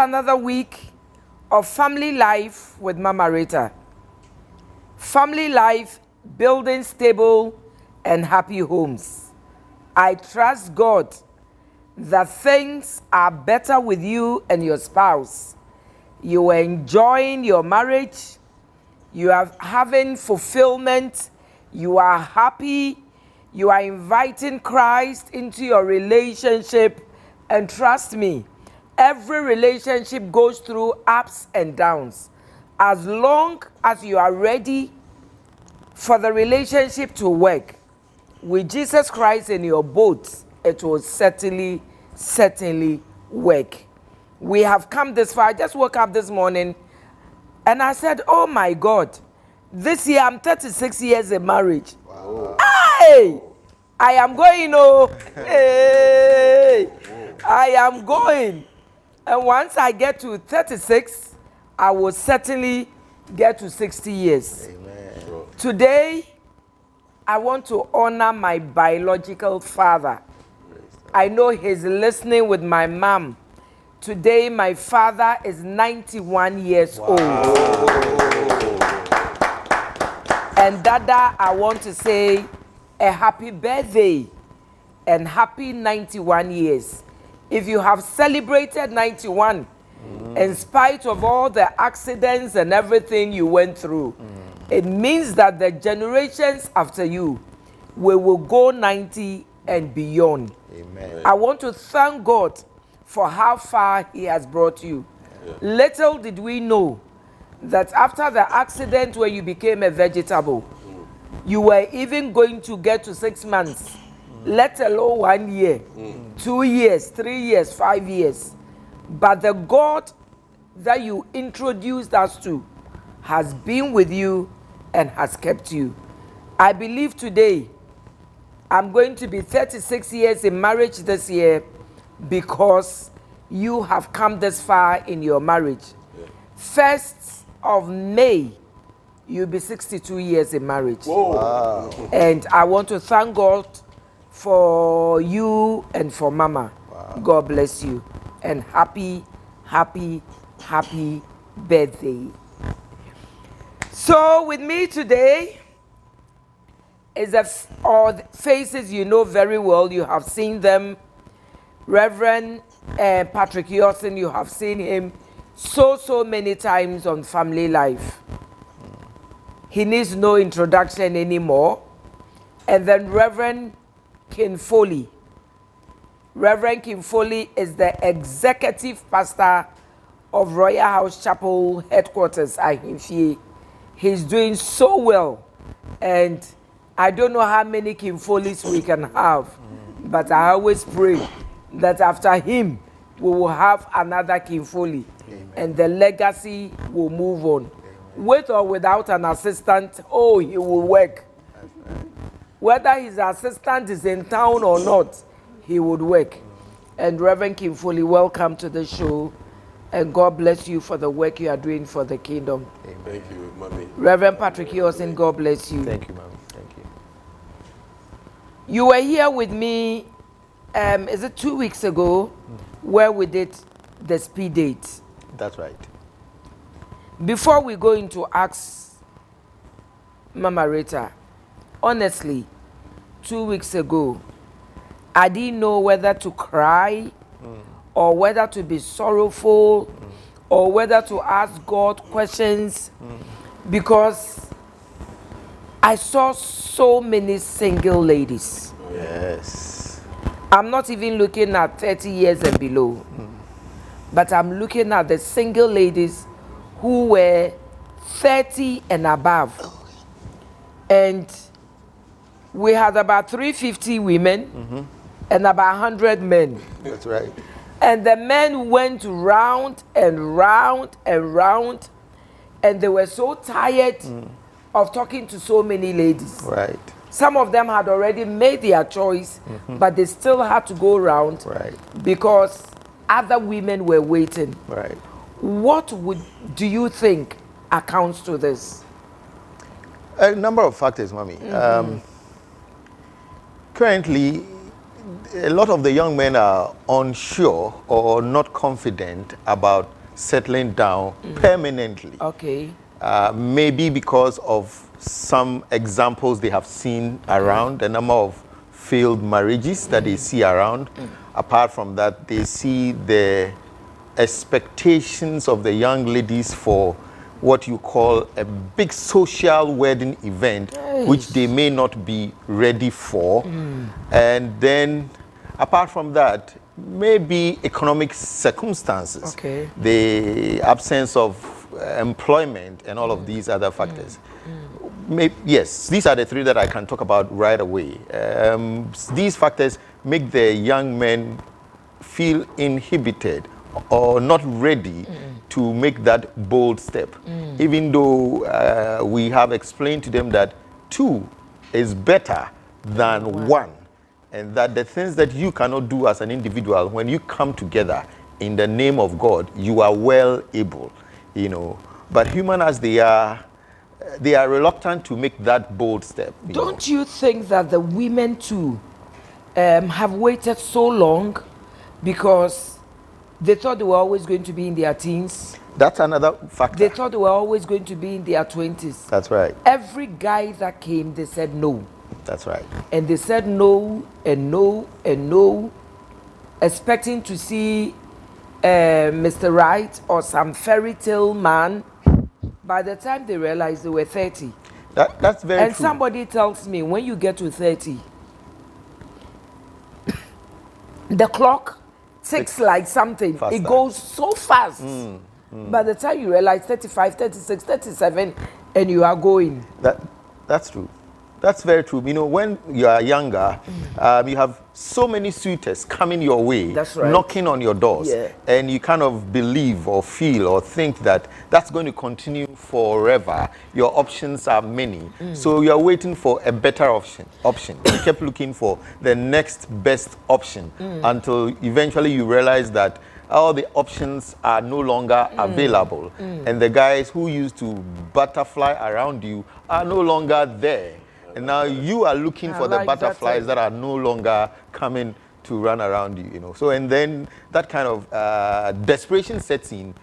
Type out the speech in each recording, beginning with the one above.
another week of family life with Mama Rita. Family life, building stable and happy homes. I trust God that things are better with you and your spouse. You are enjoying your marriage. You are having fulfillment. You are happy. You are inviting Christ into your relationship. And trust me, every relationship goes through ups and downs. As long as you are ready for the relationship to work with Jesus Christ in your boat, it will certainly work. We have come this far. I just woke up this morning and I said, oh my God, this year I'm 36 years in marriage. Wow. Hey! I am going, oh, hey! I am going. And once I get to 36, I will certainly get to 60 years. Amen. Today, I want to honor my biological father. I know he's listening with my mom. Today, my father is 91 years old. And Dada, I want to say a happy birthday and happy 91 years. If you have celebrated 91, in spite of all the accidents and everything you went through, it means that the generations after you will go 90 and beyond. Amen. I want to thank God for how far he has brought you. Yeah. Little did we know that after the accident where you became a vegetable, you were even going to get to 6 months, let alone 1 year, 2 years, 3 years, 5 years. But the God that you introduced us to has been with you and has kept you. I believe today I'm going to be 36 years in marriage this year because you have come this far in your marriage. 1st of May, you'll be 62 years in marriage. Wow. And I want to thank God for you and for Mama. Wow. God bless you. And happy birthday. So with me today is all the faces you know very well. You have seen them. Reverend Patrick Yosin, you have seen him so many times on Family Life. He needs no introduction anymore. And then Reverend King Foley. Reverend King Foley is the executive pastor of Royal House Chapel headquarters at Himfie. He's doing so well. And I don't know how many King Foleys we can have, but I always pray that after him, we will have another King Foley. Amen. And the legacy will move on. Amen. With or without an assistant, oh, he will work. Right. Whether his assistant is in town or not, he would work. And Reverend King Foley, welcome to the show. And God bless you for the work you are doing for the kingdom. Amen. Thank you, Mommy. Reverend Patrick Yosin, God bless you. Thank you, Mommy. Thank you. You were here with me, is it 2 weeks ago, where we did the speed date? That's right. Before we go into Acts, Mama Rita, honestly, 2 weeks ago, I didn't know whether to cry or whether to be sorrowful or whether to ask God questions because I saw so many single ladies. Yes. I'm not even looking at 30 years and below, but I'm looking at the single ladies who were 30 and above. And we had about 350 women and about 100 men. That's right. And the men went round and round and round, and they were so tired of talking to so many ladies. Right. Some of them had already made their choice, but they still had to go around because other women were waiting. Right. What do you think accounts to this? A number of factors, Mommy. Currently, a lot of the young men are unsure or not confident about settling down permanently. Okay. Maybe because of some examples they have seen around, the number of failed marriages that they see around. Apart from that, they see the expectations of the young ladies for what you call a big social wedding event, which they may not be ready for. And then, apart from that, maybe economic circumstances, the absence of employment, and all of these other factors. Yes, these are the three that I can talk about right away. These factors make the young men feel inhibited or not ready to make that bold step, even though we have explained to them that 2 is better than 1, and that the things that you cannot do as an individual, when you come together in the name of God, you are well able, you know. But human as they are reluctant to make that bold step. Don't you think that the women too have waited so long because they thought they were always going to be in their teens? That's another factor. They thought they were always going to be in their 20s. That's right. Every guy that came, they said no. That's right. And they said no and no and no, expecting to see Mr. Right or some fairy tale man. By the time they realized they were 30. That's very true. And somebody tells me, when you get to 30, the clock ticks like something. Faster. It goes so fast. By the time you realize 35, 36, 37, and you are going. That's true. That's very true. You know, when you are younger, you have so many suitors coming your way, knocking on your doors, and you kind of believe or feel or think that that's going to continue forever. Your options are many. So you are waiting for a better option. You kept looking for the next best option until eventually you realize that all the options are no longer available. And the guys who used to butterfly around you are no longer there. And now you are looking for the butterflies that are no longer coming to run around you, you know. So, and then that kind of desperation sets in.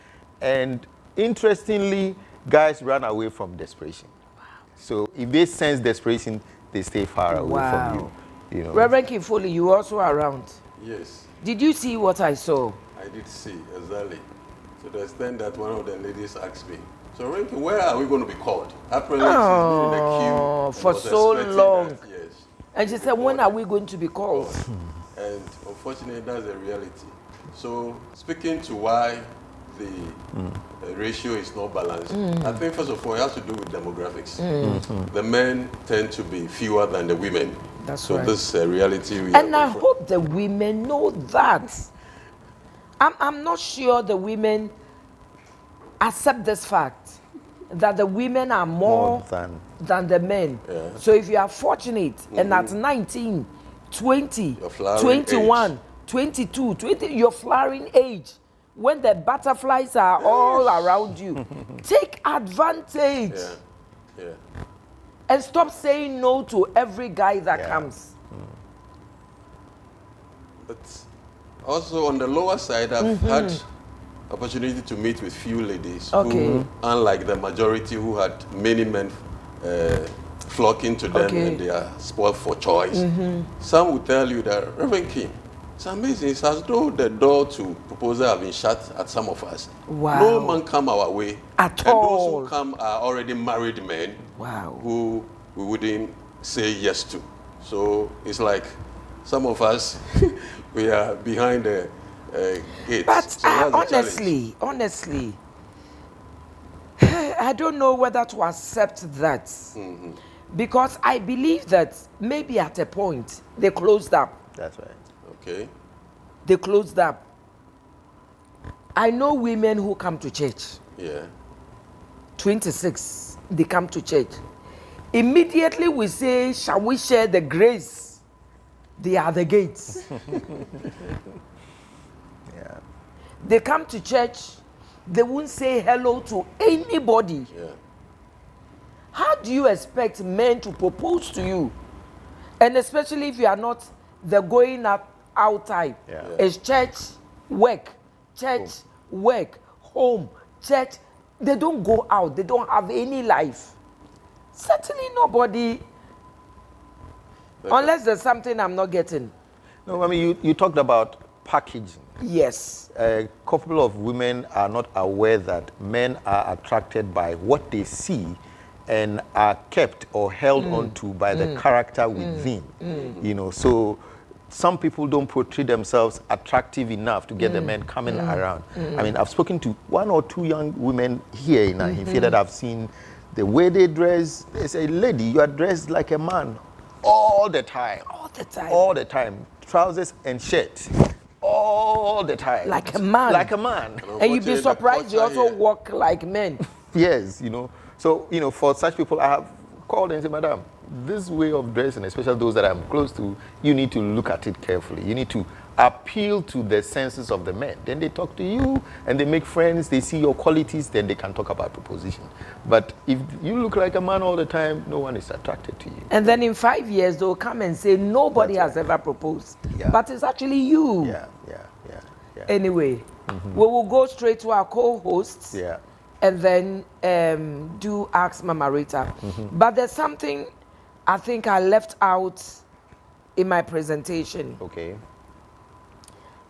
And interestingly, guys run away from desperation. So if they sense desperation, they stay far away from you. You know. Reverend Kifoli, you were also around. Yes. Did you see what I saw? I did see, exactly. To the extent that one of the ladies asked me, so Renki, where are we going to be called? Apparently she's been in the queue for so long. That, yes. And she said, when are we going to be called? And unfortunately, that's the reality. So speaking to why the ratio is not balanced, I think first of all, it has to do with demographics. The men tend to be fewer than the women. That's so right. This reality we and I hope the women know that. I'm not sure the women accept this fact that the women are more than the men. Yeah. So if you are fortunate and at 19, 20, 21, age. 22, 20, your flowering age, when the butterflies are all around you, take advantage. Yeah. And stop saying no to every guy that comes. But also on the lower side, I've had opportunity to meet with few ladies who, unlike the majority who had many men flocking to them and they are spoiled for choice. Some will tell you that, Reverend King, it's amazing. It's as though the door to proposal have been shut at some of us. Wow. No man come our way. At all. And those who come are already married men who we wouldn't say yes to. So it's like some of us, we are behind the gates. But so honestly, I don't know whether to accept that. Because I believe that maybe at a point, they closed up. That's right. Okay. They closed up. I know women who come to church. Yeah. 26, they come to church. Immediately we say, shall we share the grace? They are the gates. They come to church, they won't say hello to anybody. Yeah. How do you expect men to propose to you? And especially if you are not the going out type. It's church, work, church, work, home, church. They don't go out. They don't have any life. Certainly nobody, unless there's something I'm not getting. No, I mean, you talked about packaging. Yes. A couple of women are not aware that men are attracted by what they see and are kept or held onto by the character within. You know, so some people don't portray themselves attractive enough to get the men coming around. I mean, I've spoken to 1 or 2 young women here in Ahimfie that I've seen the way they dress. They say, lady, you are dressed like a man all the time. All the time. All the time. Trousers and shirt. All the time. Like a man. Like a man. And you'd be surprised you also walk like men. Yes, you know. So, you know, for such people, I have called and said, madam, this way of dressing, especially those that I'm close to, you need to look at it carefully. You need to appeal to the senses of the men. Then they talk to you and they make friends, they see your qualities, then they can talk about proposition. But if you look like a man all the time, no one is attracted to you. And then in 5 years, they'll come and say, nobody has ever proposed. Yeah. But it's actually you. Yeah. Anyway, we will go straight to our co-hosts. Yeah. And then do ask Mama Rita. But there's something I think I left out in my presentation. Okay.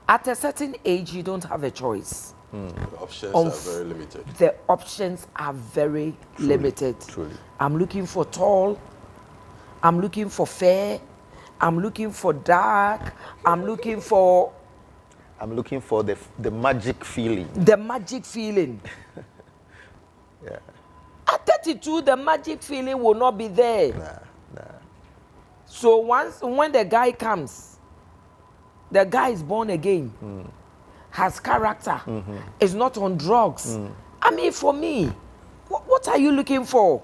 At a certain age, you don't have a choice. The options are very limited. The options are very limited. Truly. I'm looking for tall. I'm looking for fair. I'm looking for dark. I'm looking for the magic feeling. the magic feeling. Yeah. At 32, the magic feeling will not be there. Nah. So when the guy comes, the guy is born again, has character, is not on drugs. I mean, for me, what are you looking for?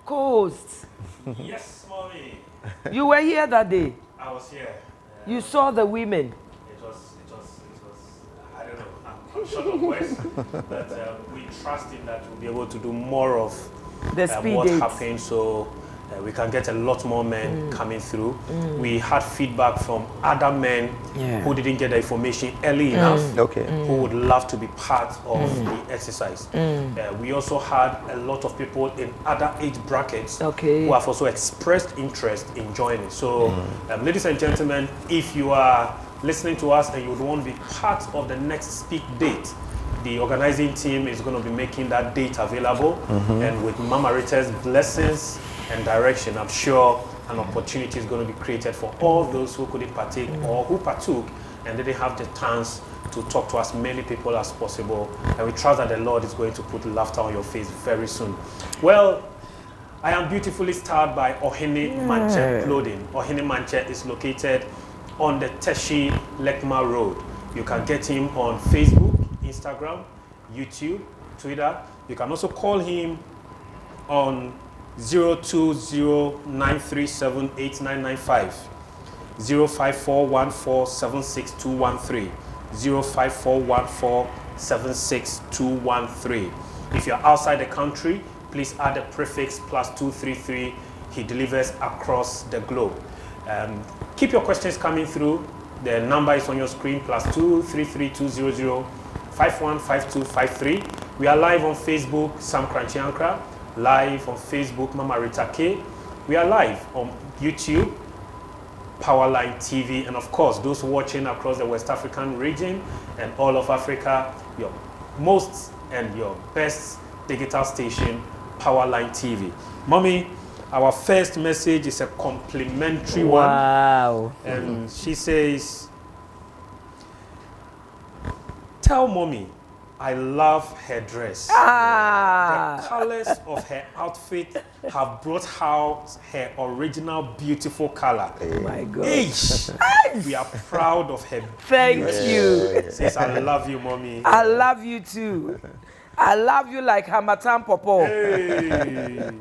Co-host, Yes, mommy. you were here that day. I was here. You saw the women. It was, I don't know, I'm short of words, but we trust in that we'll be able to do more of The speed what dates. happened, so we can get a lot more men coming through. We had feedback from other men who didn't get the information early enough, who would love to be part of the exercise. We also had a lot of people in other age brackets who have also expressed interest in joining. So, ladies and gentlemen, if you are listening to us and you would want to be part of the next speak date, the organizing team is going to be making that date available. And with Mama Rita's blessings and direction, I'm sure an opportunity is going to be created for all those who couldn't partake or who partook and didn't have the chance to talk to as many people as possible. And we trust that the Lord is going to put laughter on your face very soon. Well, I am beautifully styled by Ohene Manche Clothing. Ohene Manche is located on the Teshi Lekma Road. You can get him on Facebook, Instagram, YouTube, Twitter. You can also call him on 020-937-8995, 05414-76213, 05414-76213. If you're outside the country, please add the prefix +233. He delivers across the globe. Keep your questions coming through. The number is on your screen, +233-200-515253. We are live on Facebook, Sam Kranchiankra. Live on Facebook, Mama Rita K. We are live on YouTube, Powerline TV, and of course, those watching across the West African region and all of Africa, your most and your best digital station, Powerline TV. Mommy, our first message is a complimentary one. Wow. And she says, tell Mommy, I love her dress. The colors of her outfit have brought out her original beautiful color. Oh my God. We are proud of her. Thank you. Says, I love you, Mommy. I love you too. I love you like Hamatan Popo. Hey.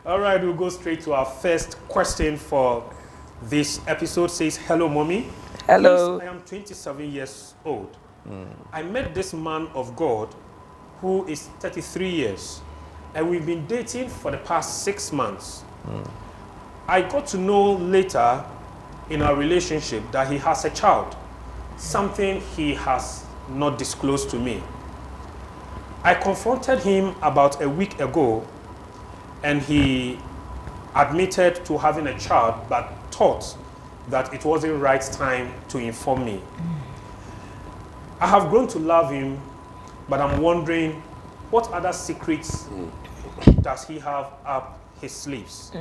All right, we'll go straight to our first question for this episode. Says, hello, Mommy. Hello. Please, I am 27 years old. I met this man of God who is 33 years, and we've been dating for the past 6 months. I got to know later in our relationship that he has a child. something he has not disclosed to me. I confronted him about a week ago, and he admitted to having a child, but thought that it wasn't right time to inform me. I have grown to love him, but I'm wondering what other secrets does he have up his sleeves?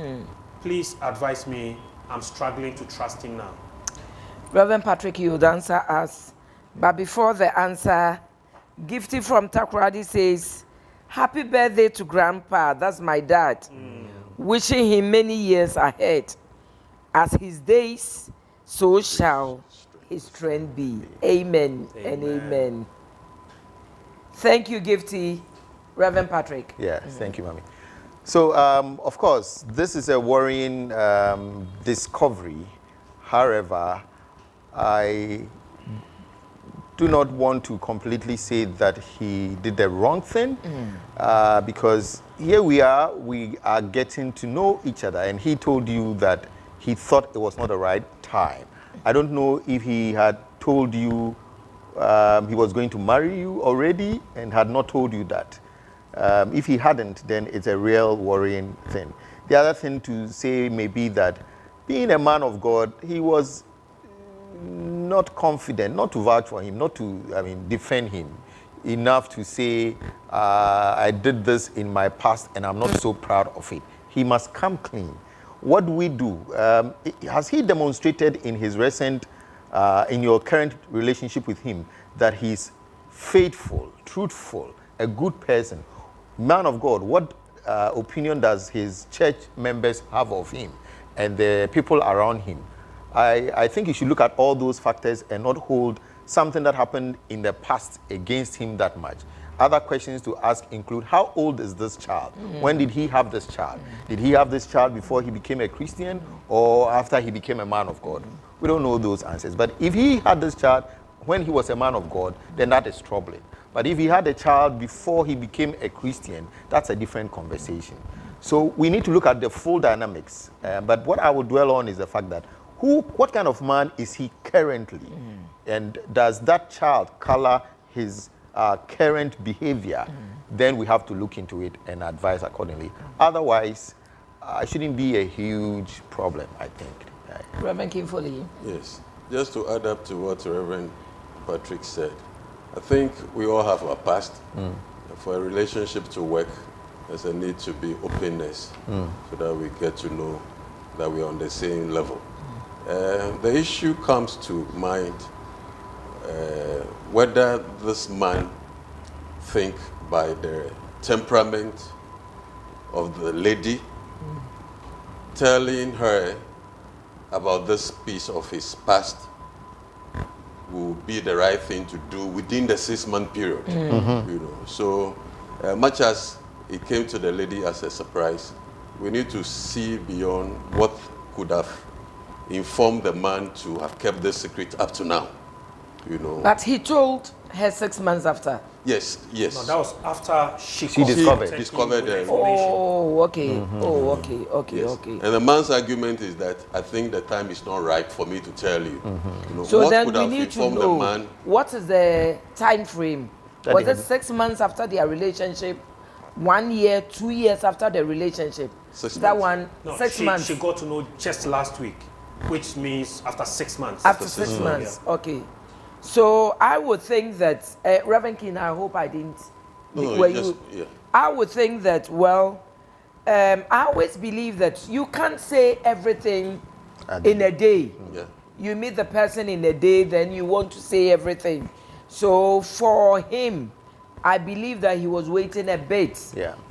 Please advise me. I'm struggling to trust him now. Reverend Patrick, you would answer us. But before the answer, Gifty from Takoradi says, happy birthday to Grandpa. That's my dad. Wishing him many years ahead. As his days, so shall his strength be. Amen, and amen. Thank you, Gifty. Reverend Patrick. Yes, thank you, Mommy. So, of course, this is a worrying discovery. However, I do not want to completely say that he did the wrong thing, because here we are getting to know each other, and he told you that he thought it was not the right time. I don't know if he had told you he was going to marry you already and had not told you that. If he hadn't, then it's a real worrying thing. The other thing to say may be that being a man of God, he was not confident, not to vouch for him, not to, defend him enough to say, I did this in my past and I'm not so proud of it. He must come clean. What do we do? Has he demonstrated in his recent, in your current relationship with him, that he's faithful, truthful, a good person, man of God? What opinion does his church members have of him and the people around him? I think you should look at all those factors and not hold something that happened in the past against him that much. Other questions to ask include, how old is this child? When did he have this child? Did he have this child before he became a Christian or after he became a man of God? We don't know those answers. But if he had this child when he was a man of God, then that is troubling. But if he had a child before he became a Christian, that's a different conversation. So we need to look at the full dynamics. But what I will dwell on is the fact that what kind of man is he currently? And does that child color his current behavior? Then we have to look into it and advise accordingly. Otherwise, it shouldn't be a huge problem, I think. Reverend Kinfoley. Yes. Just to add up to what Reverend Patrick said, I think we all have our past. For a relationship to work, there's a need to be openness so that we get to know that we're on the same level. The issue comes to mind whether this man think by the temperament of the lady telling her about this piece of his past will be the right thing to do within the 6-month period. You know, so much as it came to the lady as a surprise, we need to see beyond what could have informed the man to have kept the secret up to now. You know. But he told her 6 months after. Yes. No, that was after she discovered the information. Oh, okay. Okay. And the man's argument is that I think the time is not right for me to tell you. You know, So what then could we have need to informed know the man? what is the time frame. That Was they it 6 months after their relationship? 1 year, 2 years after the relationship? 6 That months. one, No, 6 months. She got to know just last week, which means after 6 months. After 6 months, okay. So I would think that, Reverend King, I hope I didn't. I would think that, I always believe that you can't say everything in a day. You meet the person in a day, then you want to say everything. So for him, I believe that he was waiting a bit.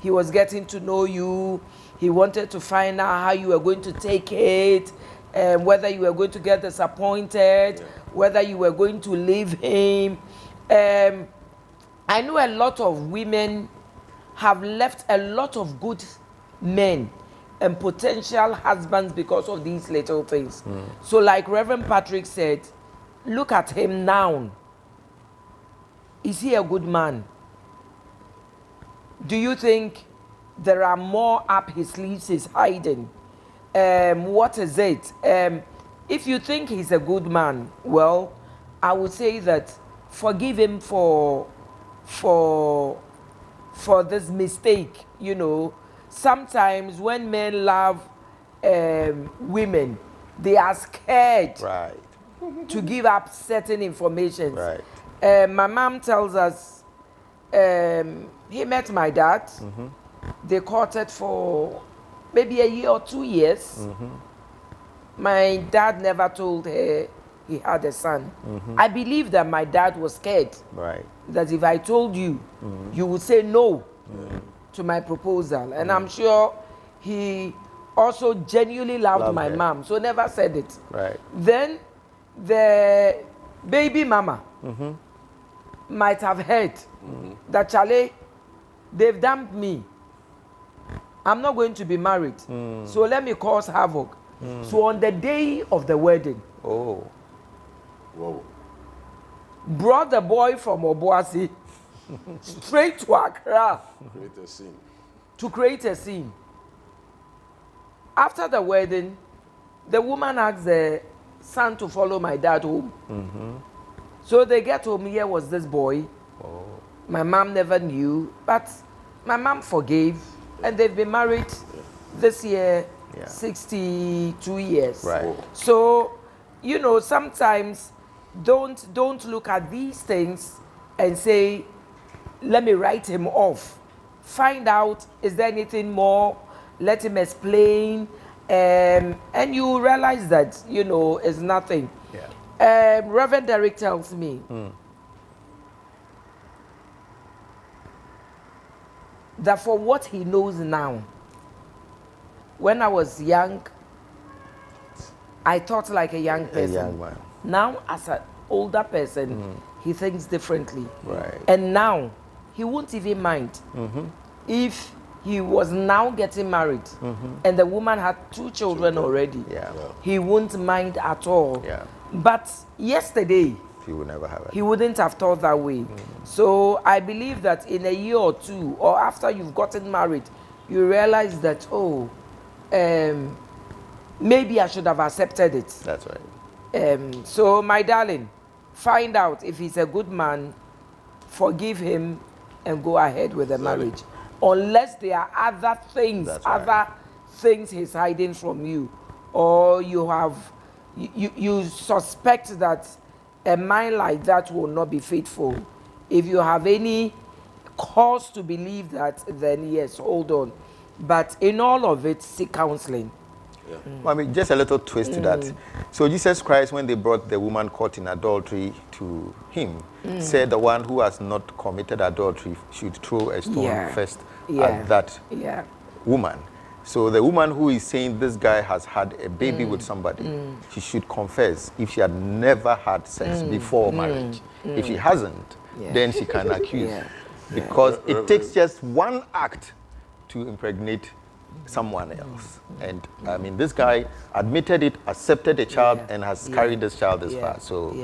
He was getting to know you. He wanted to find out how you were going to take it, whether you were going to get disappointed, whether you were going to leave him. I know a lot of women have left a lot of good men and potential husbands because of these little things. So like Reverend Patrick said, look at him now. Is he a good man? Do you think there are more up his sleeves he's hiding? What is it? If you think he's a good man, I would say that forgive him for this mistake. You know, sometimes when men love women, they are scared Right. to give up certain information. Right. My mom tells us he met my dad. They courted for maybe a year or 2 years. My dad never told her he had a son. I believe that my dad was scared. Right. That if I told you, you would say no to my proposal. And I'm sure he also genuinely loved my mom, so never said it. Right. Then the baby mama might have heard that Charlie, they've dumped me. I'm not going to be married. So let me cause havoc. So on the day of the wedding, Oh. Whoa. brought the boy from Obuasi straight to Accra Create a scene. to create a scene. After the wedding, the woman asked the son to follow my dad home. So they get home, here was this boy. My mom never knew, but my mom forgave, and they've been married this year, 62 years. Right. So, you know, sometimes don't look at these things and say, let me write him off. Find out, is there anything more? Let him explain, and you realize that, you know, it's nothing. Reverend Derek tells me that for what he knows now, when I was young, I thought like a young person. A young man. Now, as an older person, he thinks differently. Right. And now, he won't even mind if he was now getting married and the woman had 2 children already. He won't mind at all. But yesterday, He would never have it. he wouldn't have thought that way. So I believe that in a year or 2, or after you've gotten married, you realize that, oh, maybe I should have accepted it. That's right. So my darling, find out if he's a good man, forgive him, and go ahead with the marriage. Unless there are other things, things he's hiding from you, or you have, you suspect that a man like that will not be faithful. If you have any cause to believe that, then yes, hold on. But in all of it, seek counseling. I mean, just a little twist to that. So Jesus Christ, when they brought the woman caught in adultery to him, said the one who has not committed adultery should throw a stone first at that woman. So the woman who is saying this guy has had a baby with somebody, she should confess if she had never had sex before marriage. If she hasn't, then she can accuse. Because it takes just one act to impregnate someone else. And I mean, this guy admitted it, accepted a child, and has carried this child this far. So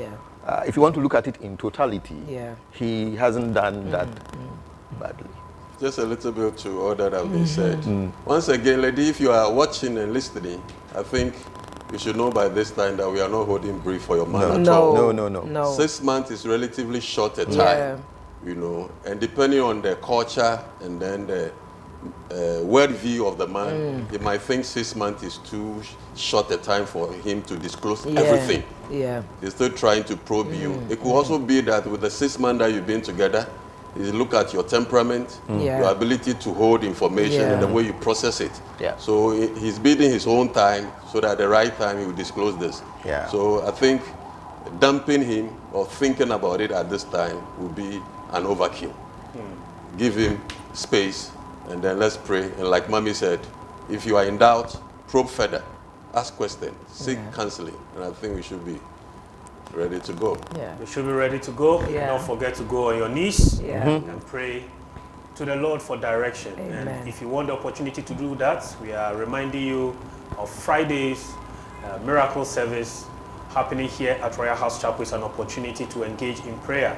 if you want to look at it in totality, he hasn't done that badly. Just a little bit to all that have been said. Once again, lady, if you are watching and listening, I think you should know by this time that we are not holding brief for your man at all. No. 6 months is relatively short a time, you know, and depending on the culture and then the world view of the man, he might think 6 months is too short a time for him to disclose everything. They're still trying to probe you. It could also be that with the 6 months that you've been together, is look at your temperament, your ability to hold information, and the way you process it. So he's bidding his own time so that at the right time he will disclose this. So I think dumping him or thinking about it at this time would be an overkill. Give him space, and then let's pray. And like Mommy said, if you are in doubt, probe further, ask questions, seek counseling, and I think we should be ready to go. You should be ready to go. Don't forget to go on your knees and pray to the Lord for direction. And if you want the opportunity to do that, we are reminding you of Friday's miracle service happening here at Royal House Chapel. Is an opportunity to engage in prayer.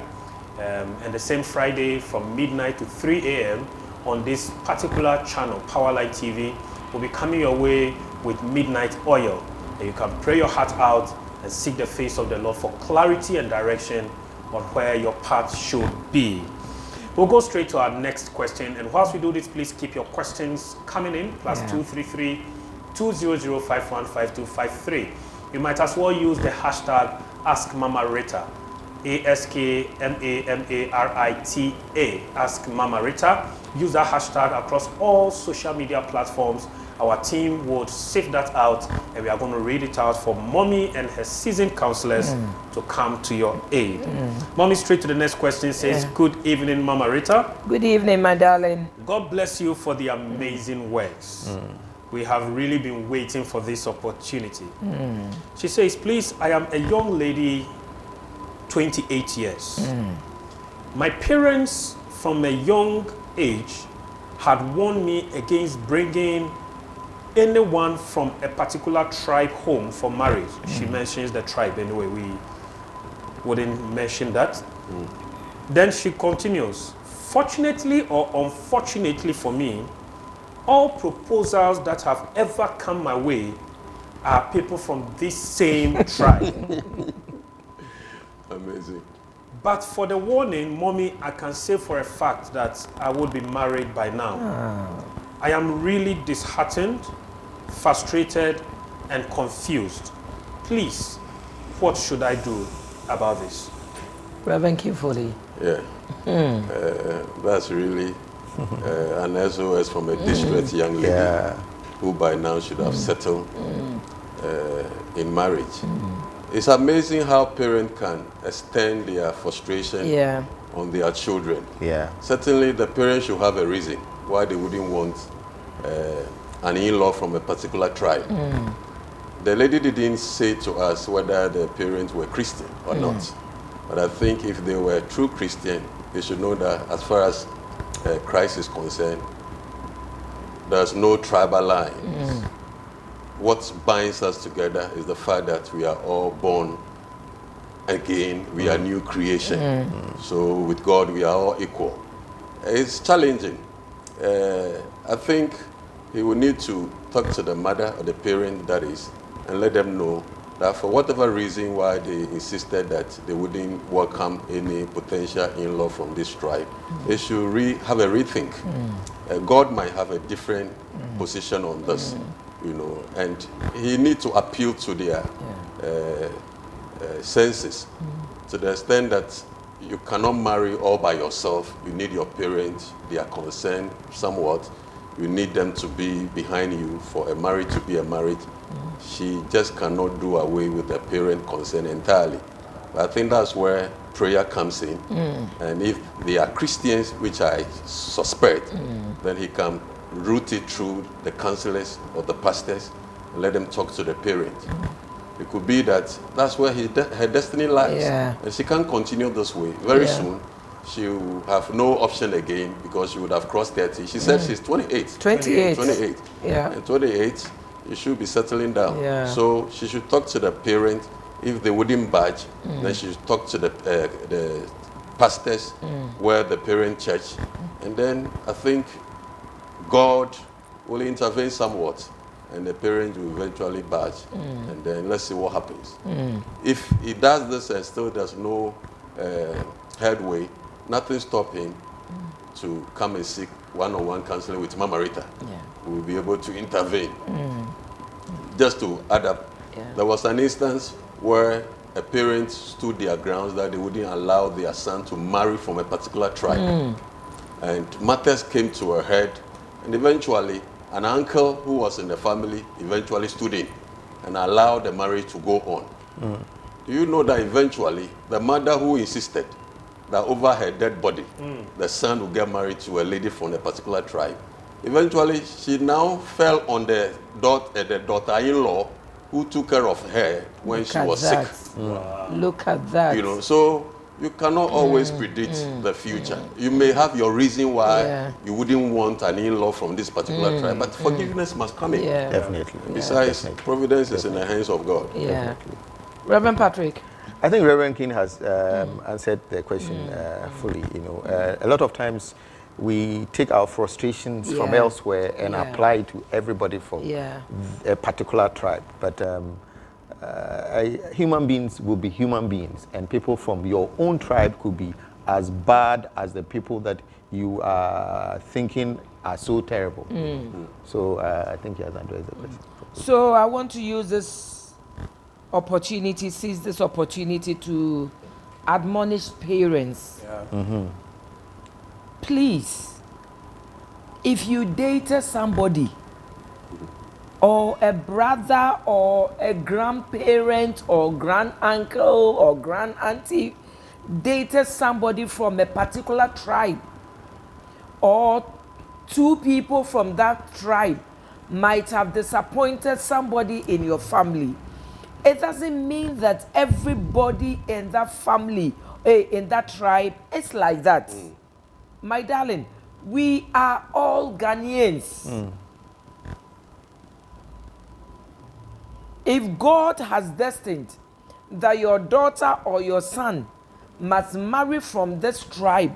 And the same Friday from midnight to 3 a.m. on this particular channel, Powerlight TV, will be coming your way with midnight oil. And you can pray your heart out and seek the face of the Lord for clarity and direction on where your path should be. We'll go straight to our next question. And whilst we do this, please keep your questions coming in. +233 200515253. You might as well use the hashtag AskMamaRita. AskMamarita. Ask Mama Rita. Use that hashtag across all social media platforms. Our team would sift that out, and we are going to read it out for Mommy and her seasoned counselors to come to your aid. Mommy, straight to the next question, says, Good evening, Mama Rita. Good evening, my darling. God bless you for the amazing works. We have really been waiting for this opportunity. She says, please, I am a young lady, 28 years. My parents from a young age had warned me against bringing anyone from a particular tribe home for marriage. She mentions the tribe anyway, we wouldn't mention that. Then she continues, fortunately or unfortunately for me, all proposals that have ever come my way are people from this same tribe. Amazing. But for the warning, Mommy, I can say for a fact that I would be married by now. I am really disheartened, frustrated, and confused. Please, what should I do about this? Reverend Kifoli. Yeah. That's really an SOS from a distressed young lady who by now should have settled in marriage. It's amazing how parents can extend their frustration on their children. Certainly the parents should have a reason why they wouldn't want an in-law from a particular tribe. The lady didn't say to us whether the parents were Christian or not. But I think if they were true Christian, they should know that as far as Christ is concerned, there's no tribal lines. What binds us together is the fact that we are all born again, we are new creation. So with God, we are all equal. It's challenging. I think he will need to talk to the mother or the parent, that is, and let them know that for whatever reason why they insisted that they wouldn't welcome any potential in-law from this tribe, they should have a rethink. God might have a different position on this, you know, and he needs to appeal to their senses to the extent that you cannot marry all by yourself. You need your parents, they are concerned somewhat. You need them to be behind you for a marriage to be a marriage. She just cannot do away with the parent concern entirely. But I think that's where prayer comes in. And if they are Christians, which I suspect, then he can route it through the counselors or the pastors and let them talk to the parents. It could be that that's where her destiny lies. And she can't continue this way. Very soon, she will have no option again because she would have crossed 30. She said she's 28. 28. 28. And 28, you should be settling down. So she should talk to the parents. If they wouldn't budge, then she should talk to the pastors where the parent church. And then I think God will intervene somewhat, and the parents will eventually budge. And then let's see what happens. If he does this and still there's no headway, nothing stops him to come and seek one-on-one counseling with Mama Rita. We will be able to intervene. Just to add up, there was an instance where a parent stood their grounds that they wouldn't allow their son to marry from a particular tribe. And matters came to a head, and eventually an uncle who was in the family eventually stood in and allowed the marriage to go on. Do you know that eventually the mother who insisted that over her dead body, the son would get married to a lady from a particular tribe, eventually she now fell on the daughter-in-law who took care of her when she was sick. Look at that. You know, so you cannot always predict the future. You may have your reason why you wouldn't want an in-law from this particular tribe, but forgiveness must come in. Definitely. Besides, providence is in the hands of God. Reverend Patrick. I think Reverend King has answered the question fully. You know, a lot of times we take our frustrations from elsewhere and apply it to everybody from a particular tribe. But human beings will be human beings, and people from your own tribe could be as bad as the people that you are thinking are so terrible. So I think he has addressed the question. So I want to use this opportunity, seize this opportunity to admonish parents. Please, if you dated somebody, or a brother or a grandparent or grand uncle or grand auntie dated somebody from a particular tribe, or two people from that tribe might have disappointed somebody in your family, it doesn't mean that everybody in that family, in that tribe, is like that. My darling, we are all Ghanaians. If God has destined that your daughter or your son must marry from this tribe,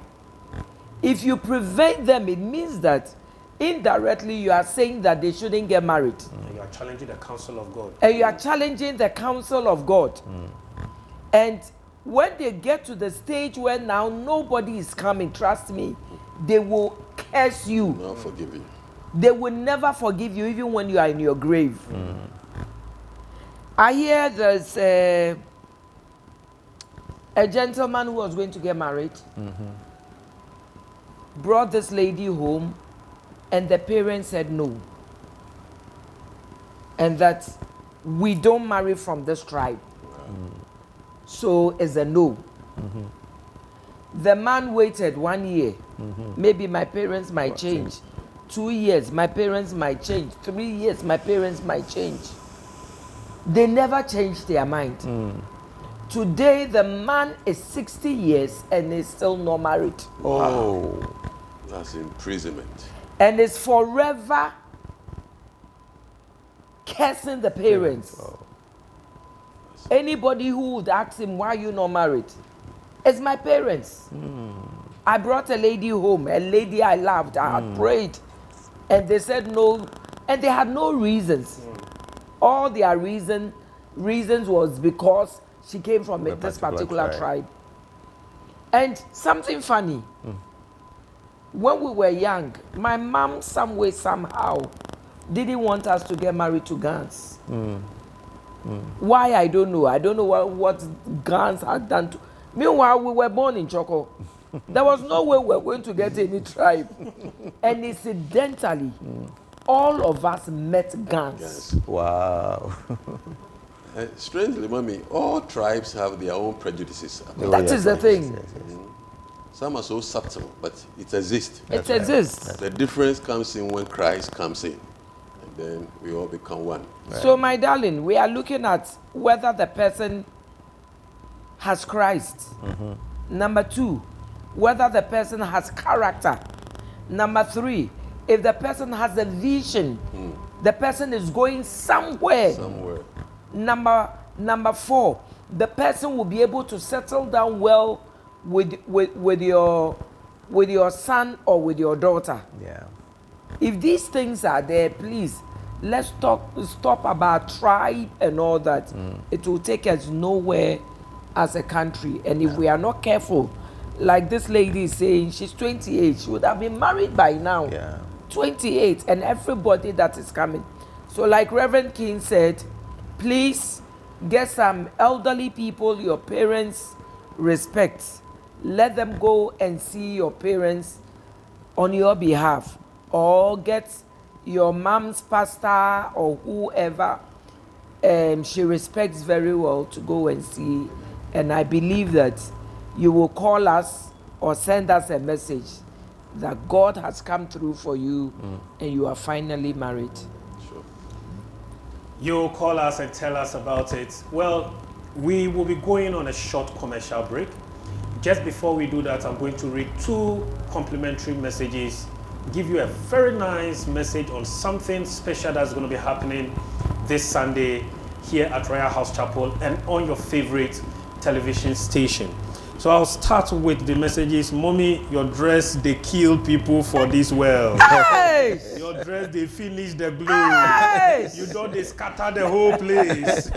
if you prevent them, it means that indirectly you are saying that they shouldn't get married. You are challenging the counsel of God. And you are challenging the counsel of God. And when they get to the stage where now nobody is coming, trust me, they will curse you. Not forgive you. They will never forgive you even when you are in your grave. I hear there's a gentleman who was going to get married, brought this lady home, and the parents said no. And that we don't marry from this tribe. So it's a no. The man waited 1 year. Maybe my parents might change. 2 years, my parents might change. 3 years, my parents might change. They never changed their mind. Today, the man is 60 years and is still not married. Oh. That's imprisonment. And is forever cursing the parents. Anybody who would ask him, why are you not married? It's my parents. I brought a lady home, a lady I loved. I had prayed. And they said no. And they had no reasons. All their reasons was because she came from this particular tribe. And something funny. When we were young, my mom, some way, somehow, didn't want us to get married to Gans. Why, I don't know. I don't know what Gans had done to. Meanwhile, we were born in Choco. There was no way we were going to get any tribe. And incidentally, all of us met Gans. Yes. Wow. Strangely, mommy, all tribes have their own prejudices. That is the thing. Some are so subtle, but it exists. It exists. The difference comes in when Christ comes in, and then we all become one. So, my darling, we are looking at whether the person has Christ. Number 2, whether the person has character. Number 3, if the person has a vision, the person is going somewhere. Number 4, the person will be able to settle down well with your son or with your daughter. Yeah. If these things are there, please, let's stop about tribe and all that. It will take us nowhere as a country. And if we are not careful, like this lady is saying, she's 28, she would have been married by now. 28, and everybody that is coming. So like Reverend King said, please get some elderly people your parents respect. Let them go and see your parents on your behalf, or get your mom's pastor or whoever she respects very well to go and see. And I believe that you will call us or send us a message that God has come through for you and you are finally married. Sure. You call us and tell us about it. Well, we will be going on a short commercial break. Just before we do that, I'm going to read 2 complimentary messages, give you a very nice message on something special that's going to be happening this Sunday here at Royal House Chapel and on your favorite television station. So I'll start with the messages. Mommy, your dress, they kill people for this well. Hey! Yes. Your dress, they finish the glue. Yes. You don't, they scatter the whole place.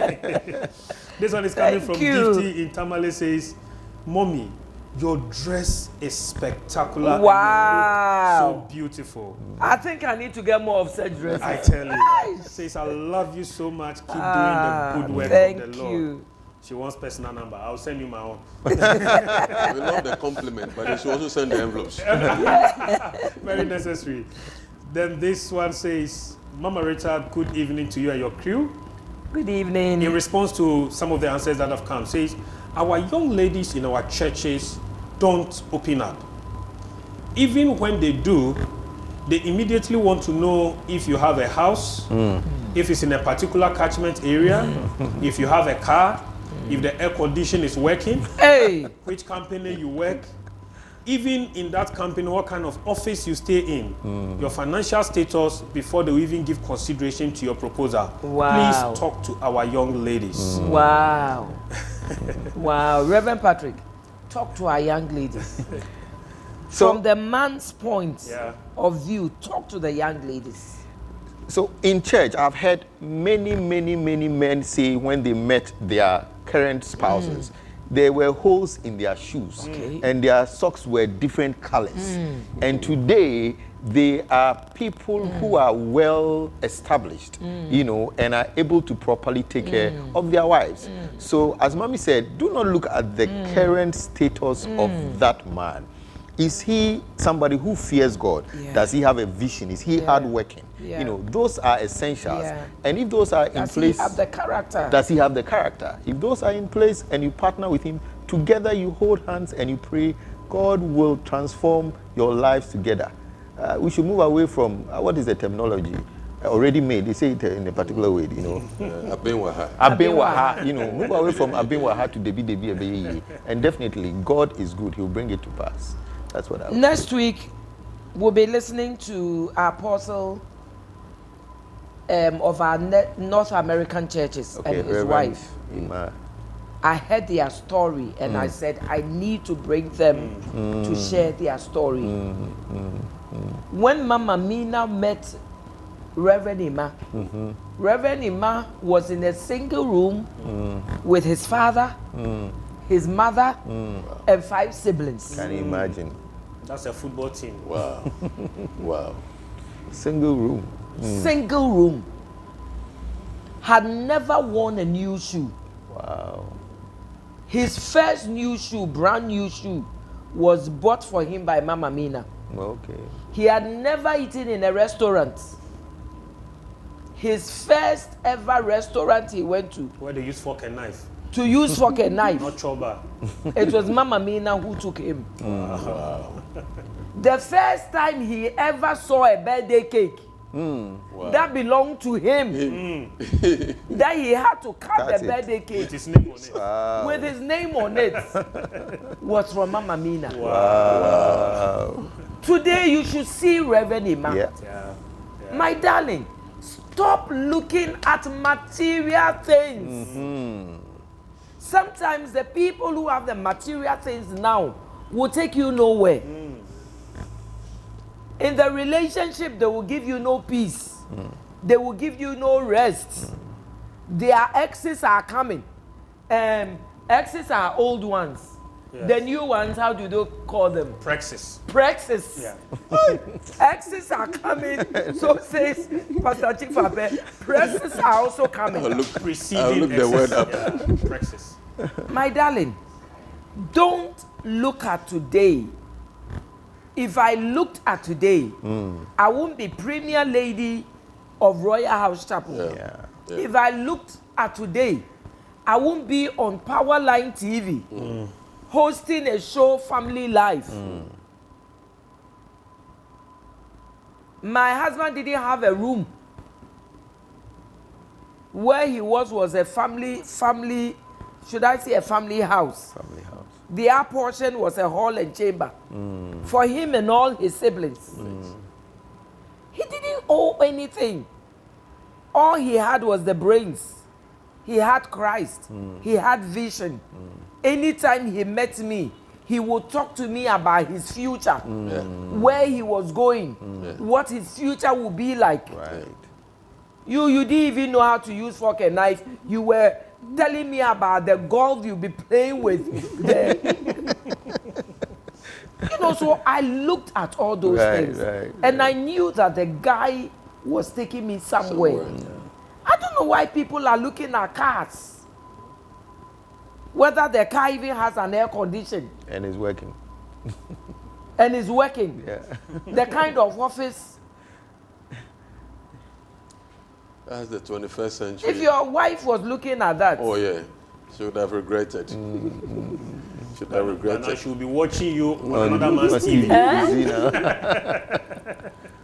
This one is coming from Gifty in Tamale, says, Mommy, your dress is spectacular. Wow. And you look so beautiful. I think I need to get more of such dresses. I tell you. Says, I love you so much. Keep doing the good work of the Lord. Thank you. She wants personal number. I'll send you my own. We love the compliment, but they should also send the envelopes. Very necessary. Then this one says, Mama Rita, good evening to you and your crew. Good evening. In response to some of the answers that have come, says, our young ladies in our churches don't open up. Even when they do, they immediately want to know if you have a house, if it's in a particular catchment area, if you have a car, if the air condition is working, which company you work, even in that company, what kind of office you stay in, your financial status before they even give consideration to your proposal. Wow. Please talk to our young ladies. Wow. Wow. Reverend Patrick, talk to our young ladies. So, from the man's point of view, talk to the young ladies. So in church, I've heard many men say when they met their current spouses, there were holes in their shoes and their socks were different colors. And today, they are people who are well established, you know, and are able to properly take care of their wives. So as Mommy said, do not look at the current status of that man. Is he somebody who fears God? Does he have a vision? Is he hardworking? You know, those are essentials. And if those are in place, does he have the character? Does he have the character? If those are in place and you partner with him, together you hold hands and you pray, God will transform your lives together. We should move away from, what is the terminology? Already made, they say it in a particular way, you know. Abenwaha, you know, move away from Abenwaha to Debi. And definitely, God is good. He'll bring it to pass. That's what I would Next week, we'll be listening to our apostle of our North American churches and his wife. I heard their story and I said, I need to bring them to share their story. When Mama Mina met Reverend Ima, Reverend Ima was in a single room with his father, his mother, and 5 siblings. Can you imagine? That's a football team. Wow. Wow. Single room. Single room. Had never worn a new shoe. Wow. His first new shoe, brand new shoe, was bought for him by Mama Mina. Okay. He had never eaten in a restaurant. His first ever restaurant he went to. Where they use fork and knife. To use fork and knife. Not choba. It was Mama Mina who took him. Wow. The first time he ever saw a birthday cake, Wow. that belonged to him. That he had to cut the birthday cake With his name on it. with his name on it was from Mama Mina. Wow. Today you should see Reverend Ima. Yeah. My darling, stop looking at material things. Sometimes the people who have the material things now will take you nowhere. In the relationship, they will give you no peace. They will give you no rest. Their exes are coming. Exes are old ones. Yes. The new ones, how do they call them? Praxis. Praxis. Yeah. Exes are coming. So says Pastor Chifabe. Praxis are also coming. I'll look Preceding the word up. Yeah. Praxis. My darling, don't look at today. If I looked at today, I won't be Premier Lady of Royal House Chapel. If I looked at today, I won't be on Powerline TV hosting a show, Family Life. My husband didn't have a room. Where he was a family, should I say a family house? Family house. The upper portion was a hall and chamber for him and all his siblings. He didn't owe anything. All he had was the brains. He had Christ. He had vision. Anytime he met me, he would talk to me about his future, where he was going, what his future would be like. Right. You didn't even know how to use fork and knife. You were telling me about the golf you'll be playing with. So I looked at all those things. And I knew that the guy was taking me somewhere. I don't know why people are looking at cars. Whether the car even has an air condition. And it's working. And it's working. Yeah. The kind of office. That's the 21st century. If your wife was looking at that. Oh, yeah. She would have regretted. Should have regretted. Now she will be watching you on another man's TV.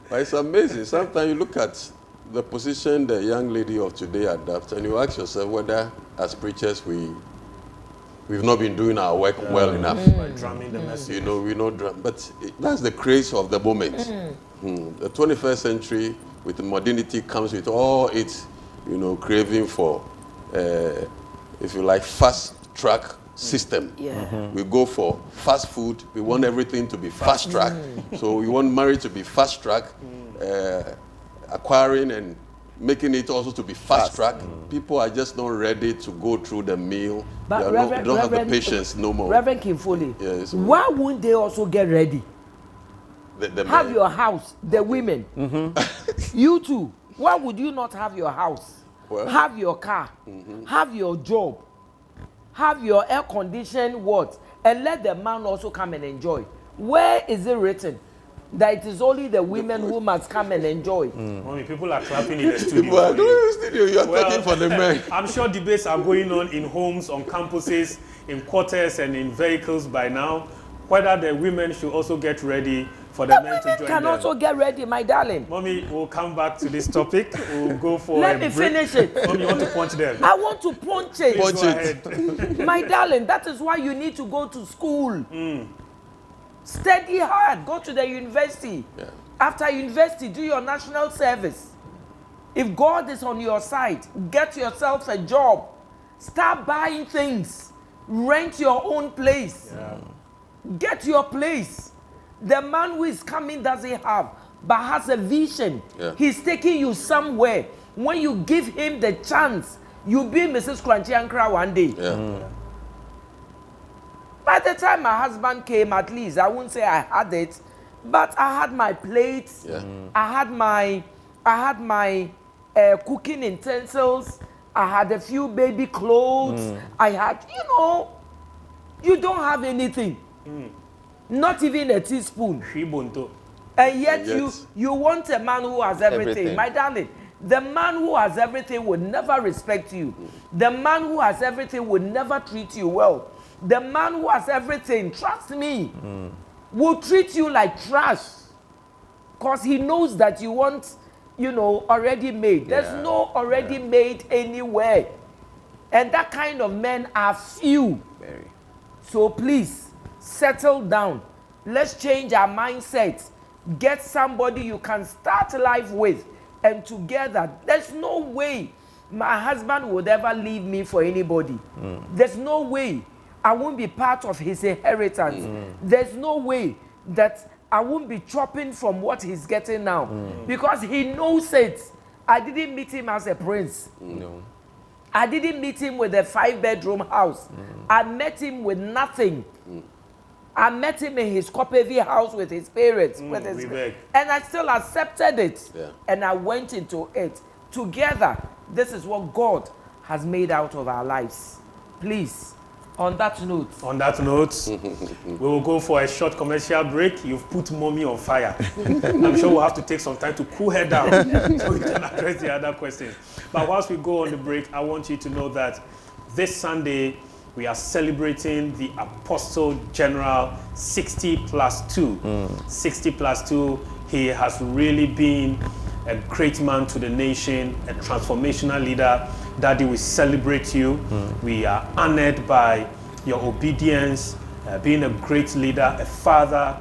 But it's amazing. Sometimes you look at the position the young lady of today adopts, and you ask yourself whether, as preachers, we've not been doing our work well enough. By drumming the message. We know drum, but that's the craze of the moment. The 21st century, with modernity, comes with all its, craving for, if you like, fast track system. We go for fast food. We want everything to be fast track. So we want marriage to be fast track, acquiring and making it also to be fast track. People are just not ready to go through the meal. But they don't have the patience no more. Reverend Kimfoli, Yes. why wouldn't they also get ready? Have your house, the women. You too. Why would you not have your house? Well, have your car, have your job, have your air conditioned what, and let the man also come and enjoy. Where is it written that it is only the women who must come and enjoy? Mommy, people are clapping in the studio. People are doing the studio. You are talking for the men. I'm sure debates are going on in homes, on campuses, in quarters, and in vehicles by now, whether the women should also get ready for the men to join them. Can also get ready, my darling. Mommy, we'll come back to this topic. We'll go for Let me finish it. Mommy, you want to punch them? I want to punch it. Punch Go it. ahead. My darling, that is why you need to go to school. Study hard. Go to the university. Yeah. After university, do your national service. If God is on your side, get yourself a job. Start buying things. Rent your own place. Get your place. The man who is coming doesn't have, but has a vision. He's taking you somewhere. When you give him the chance, you'll be Mrs. Crunchy Ankara one day. By the time my husband came, at least, I wouldn't say I had it, but I had my plates. I had my cooking utensils. I had a few baby clothes. I had, you don't have anything. Not even a teaspoon. And yet you want a man who has everything. My darling, the man who has everything will never respect you. The man who has everything will never treat you well. The man who has everything, trust me, will treat you like trash. Because he knows that you want, already made. There's no already made anywhere. And that kind of men are few. Very. So please, settle down. Let's change our mindset. Get somebody you can start life with. And together, there's no way my husband would ever leave me for anybody. There's no way I won't be part of his inheritance. There's no way that I won't be chopping from what he's getting now. Because he knows it. I didn't meet him as a prince. No. I didn't meet him with a 5-bedroom house. I met him with nothing. I met him in his Kopevi house with his parents. And I still accepted it. And I went into it. Together, this is what God has made out of our lives. Please, on that note. On that note, we will go for a short commercial break. You've put mommy on fire. I'm sure we'll have to take some time to cool her down so we can address the other questions. But whilst we go on the break, I want you to know that this Sunday, we are celebrating the Apostle General 60+2. 60+2, he has really been a great man to the nation, a transformational leader. Daddy, we celebrate you. We are honored by your obedience, being a great leader, a father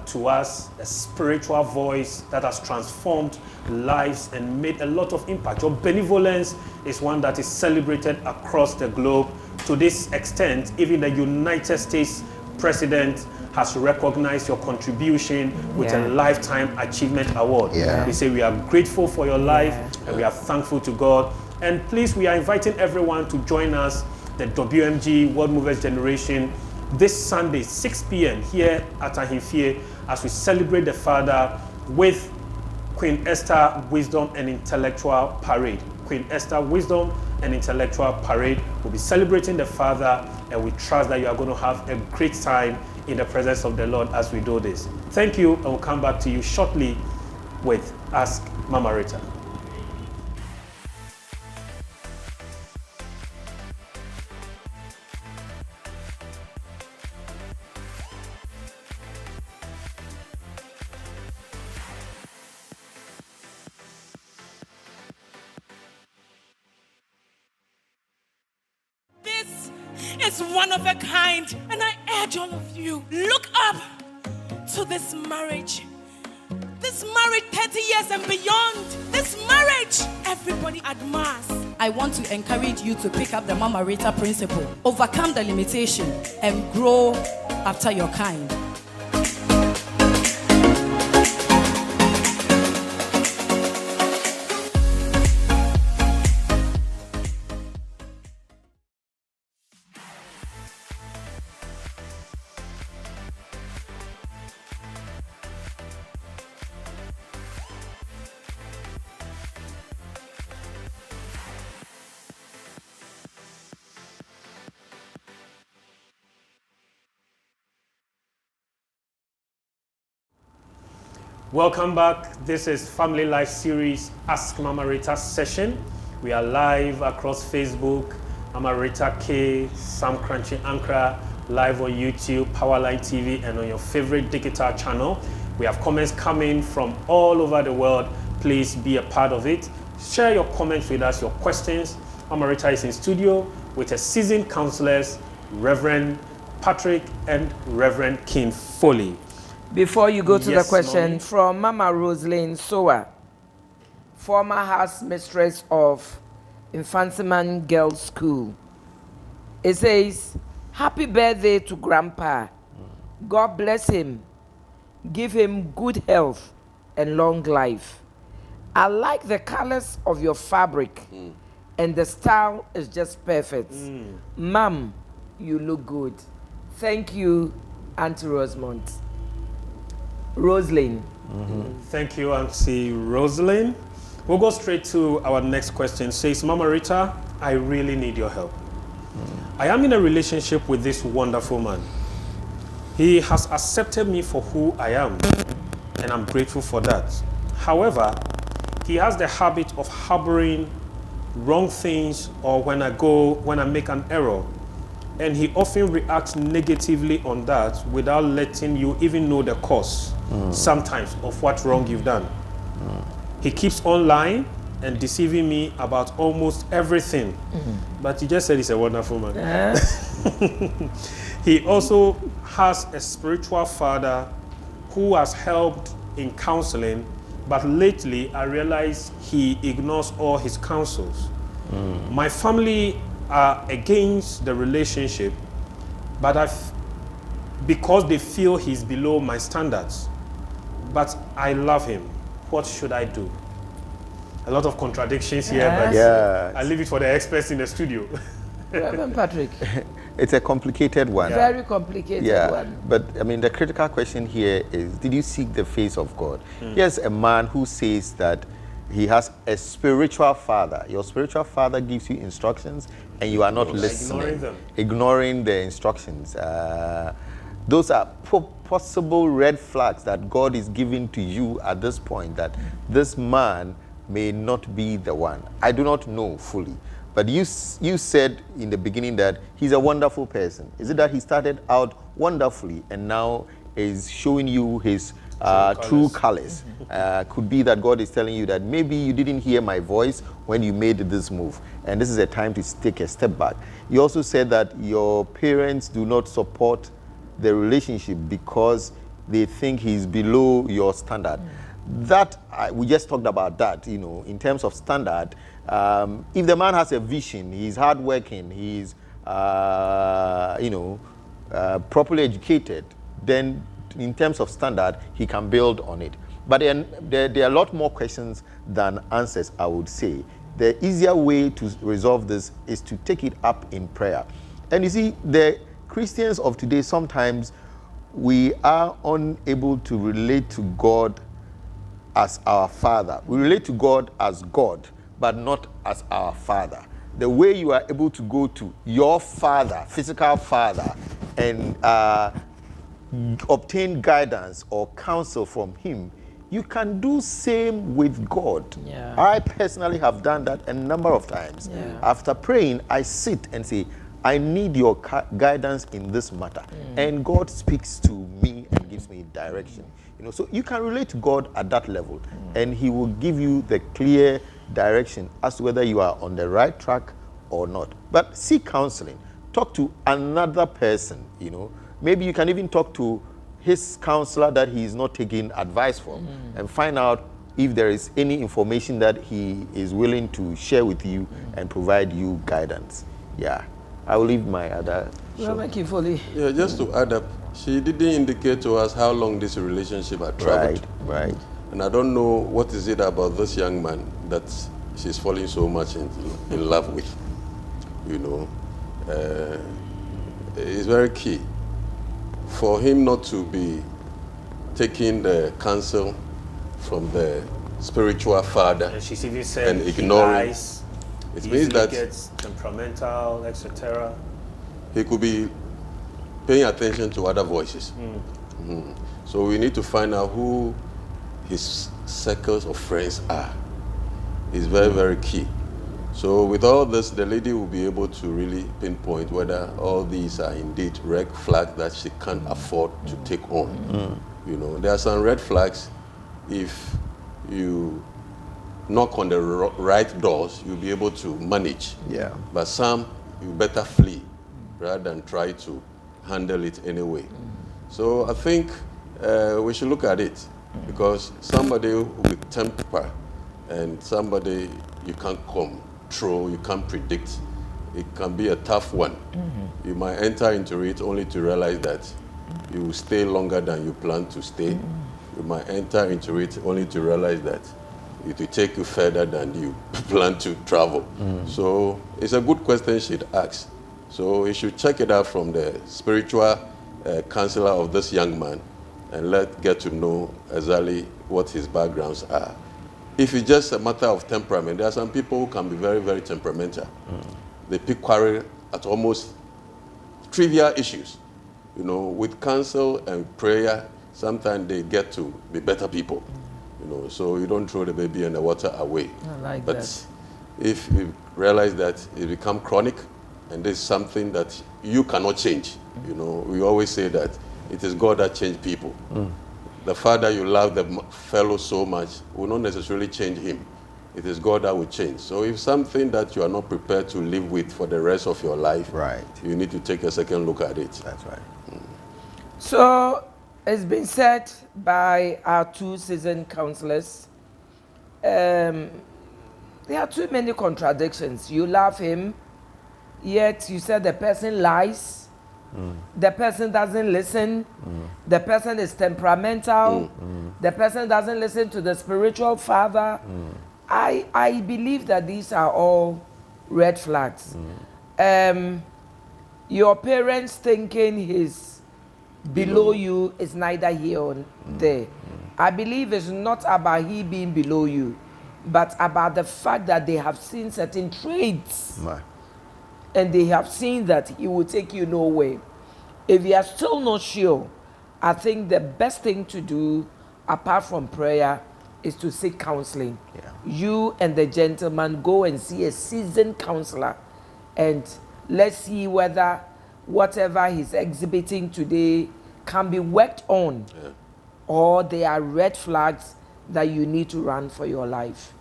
to us, a spiritual voice that has transformed lives and made a lot of impact. Your benevolence is one that is celebrated across the globe. To this extent, even the United States president has recognized your contribution with a Lifetime Achievement Award. We say we are grateful for your life and we are thankful to God. And please, we are inviting everyone to join us, the WMG World Movers Generation, this Sunday, 6 p.m. here at Ahimfie, as we celebrate the Father with Queen Esther Wisdom and Intellectual Parade. Queen Esther Wisdom and Intellectual Parade will be celebrating the Father, and we trust that you are going to have a great time in the presence of the Lord as we do this. Thank you, and we'll come back to you shortly with Ask Mama Rita. It's one of a kind, and I urge all of you, look up to this marriage 30 years and beyond. This marriage everybody admires. I want to encourage you to pick up the Mama Rita principle, overcome the limitation, and grow after your kind. Welcome back. This is Family Life Series Ask Mama Rita session. We are live across Facebook, Mama Rita K, Sam Crunchy Ankara, live on YouTube, Powerline TV, and on your favorite digital channel. We have comments coming from all over the world. Please be a part of it. Share your comments with us, your questions. Mama Rita is in studio with her seasoned counselors, Reverend Patrick and Reverend King Foley. Before you go to Yes, the question, Mommy. from Mama Rosalind Soa, former house mistress of Infantsiman Girls School. It says, happy birthday to Grandpa. God bless him. Give him good health and long life. I like the colors of your fabric and the style is just perfect. Mom, you look good. Thank you, Auntie Rosemont. Rosalind. Thank you, Auntie Rosalind. We'll go straight to our next question. Says, Mama Rita, I really need your help. I am in a relationship with this wonderful man. He has accepted me for who I am, and I'm grateful for that. However, he has the habit of harboring wrong things or when I make an error. And he often reacts negatively on that without letting you even know the cause sometimes of what wrong you've done. He keeps on lying and deceiving me about almost everything. But you just said he's a wonderful man. He also has a spiritual father who has helped in counseling, but lately I realize he ignores all his counsels. My family are against the relationship, but because they feel he's below my standards. But I love him. What should I do? A lot of contradictions here, but I leave it for the experts in the studio. Reverend Patrick. It's a complicated one. Very complicated one. But I mean, the critical question here is, did you seek the face of God? Here's a man who says that he has a spiritual father. Your spiritual father gives you instructions and you are not listening. Ignoring the instructions. Those are possible red flags that God is giving to you at this point, that this man may not be the one. I do not know fully. But you said in the beginning that he's a wonderful person. Is it that he started out wonderfully and now is showing you his true colors? Could be that God is telling you that maybe you didn't hear my voice when you made this move, and this is a time to take a step back. You also said that your parents do not support the relationship because they think he's below your standard. That we just talked about that, in terms of standard. If the man has a vision, he's hardworking, he's properly educated, then in terms of standard, he can build on it. But there are a lot more questions than answers, I would say. The easier way to resolve this is to take it up in prayer. And you see, the Christians of today, sometimes we are unable to relate to God as our Father. We relate to God as God, but not as our Father. The way you are able to go to your Father, physical Father, and obtain guidance or counsel from Him, you can do same with God. Yeah. I personally have done that a number of times. Yeah. After praying, I sit and say, I need your guidance in this matter. And God speaks to me and gives me direction. So you can relate to God at that level, and He will give you the clear direction as to whether you are on the right track or not. But seek counseling. Talk to another person, Maybe you can even talk to his counselor that he is not taking advice from, and find out if there is any information that he is willing to share with you and provide you guidance. Yeah. I will leave my other show. Yeah, just to add up, she didn't indicate to us how long this relationship had traveled. Right. And I don't know what is it about this young man that she's falling so much in love with. It's very key for him not to be taking the counsel from the spiritual father And she's even said and ignoring. lies, It means that gets temperamental, etc. he could be paying attention to other voices. So we need to find out who his circles of friends are. It's very, very key. So with all this, the lady will be able to really pinpoint whether all these are indeed red flags that she can't afford to take on. There are some red flags. If you knock on the right doors, you'll be able to manage. Yeah. But some, you better flee rather than try to handle it anyway. So I think we should look at it, because somebody with temper and somebody you can't control, you can't predict, it can be a tough one. You might enter into it only to realize that you will stay longer than you plan to stay. You might enter into it only to realize that it will take you further than you plan to travel. So it's a good question she'd ask. So you should check it out from the spiritual counselor of this young man, and get to know exactly what his backgrounds are. If it's just a matter of temperament, there are some people who can be very, very temperamental. They pick quarrel at almost trivial issues. With counsel and prayer, sometimes they get to be better people. So you don't throw the baby and the water away. But if you realize that it becomes chronic, and there's something that you cannot change, we always say that it is God that changed people. The father you love the fellow so much will not necessarily change him. It is God that will change. So if something that you are not prepared to live with for the rest of your life, you need to take a second look at it. That's right. So it's been said by our two seasoned counselors, there are too many contradictions. You love him, yet you said the person lies. The person doesn't listen. The person is temperamental. The person doesn't listen to the spiritual father. I believe that these are all red flags. Your parents thinking he's below you is neither here or there. I believe it's not about he being below you, but about the fact that they have seen certain traits. And they have seen that he will take you nowhere. If you are still not sure, I think the best thing to do, apart from prayer, is to seek counseling. You and the gentleman go and see a seasoned counselor, and let's see whether whatever he's exhibiting today can be worked on, or there are red flags that you need to run for your life.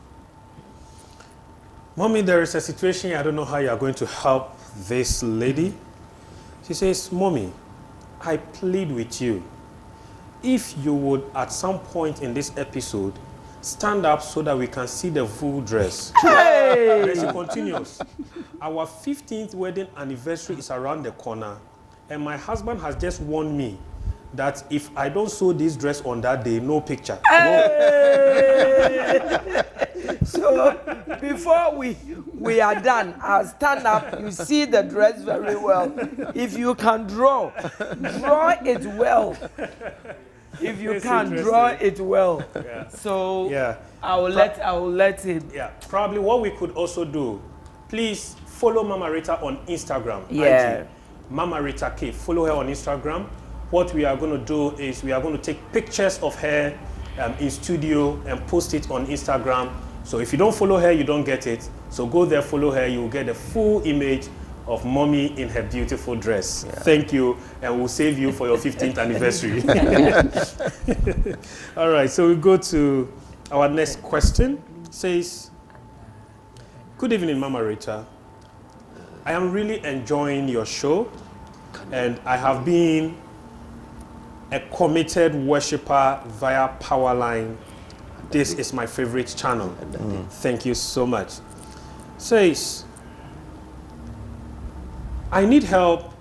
Mommy, there is a situation, I don't know how you are going to help this lady. She says, Mommy, I plead with you, if you would at some point in this episode stand up so that we can see the full dress. And then she continues, our 15th wedding anniversary is around the corner, and my husband has just warned me that if I don't sew this dress on that day, no picture. So before we are done, I'll stand up. You see the dress very well. If you can draw it well. If you can draw it well. Yeah. So Yeah. I will let him. Yeah. Probably what we could also do, please follow Mama Rita on Instagram. Yeah. IG. Mama Rita K. Follow her on Instagram. What we are going to do is we are going to take pictures of her in studio and post it on Instagram. So if you don't follow her, you don't get it. So go there, follow her. You will get a full image of mommy in her beautiful dress. Yeah. Thank you, and we'll save you for your 15th anniversary. All right, so we go to our next question. It says, good evening, Mama Rita. I am really enjoying your show, and I have been a committed worshiper via Powerline. This is my favorite channel. Thank you so much. Says, I need help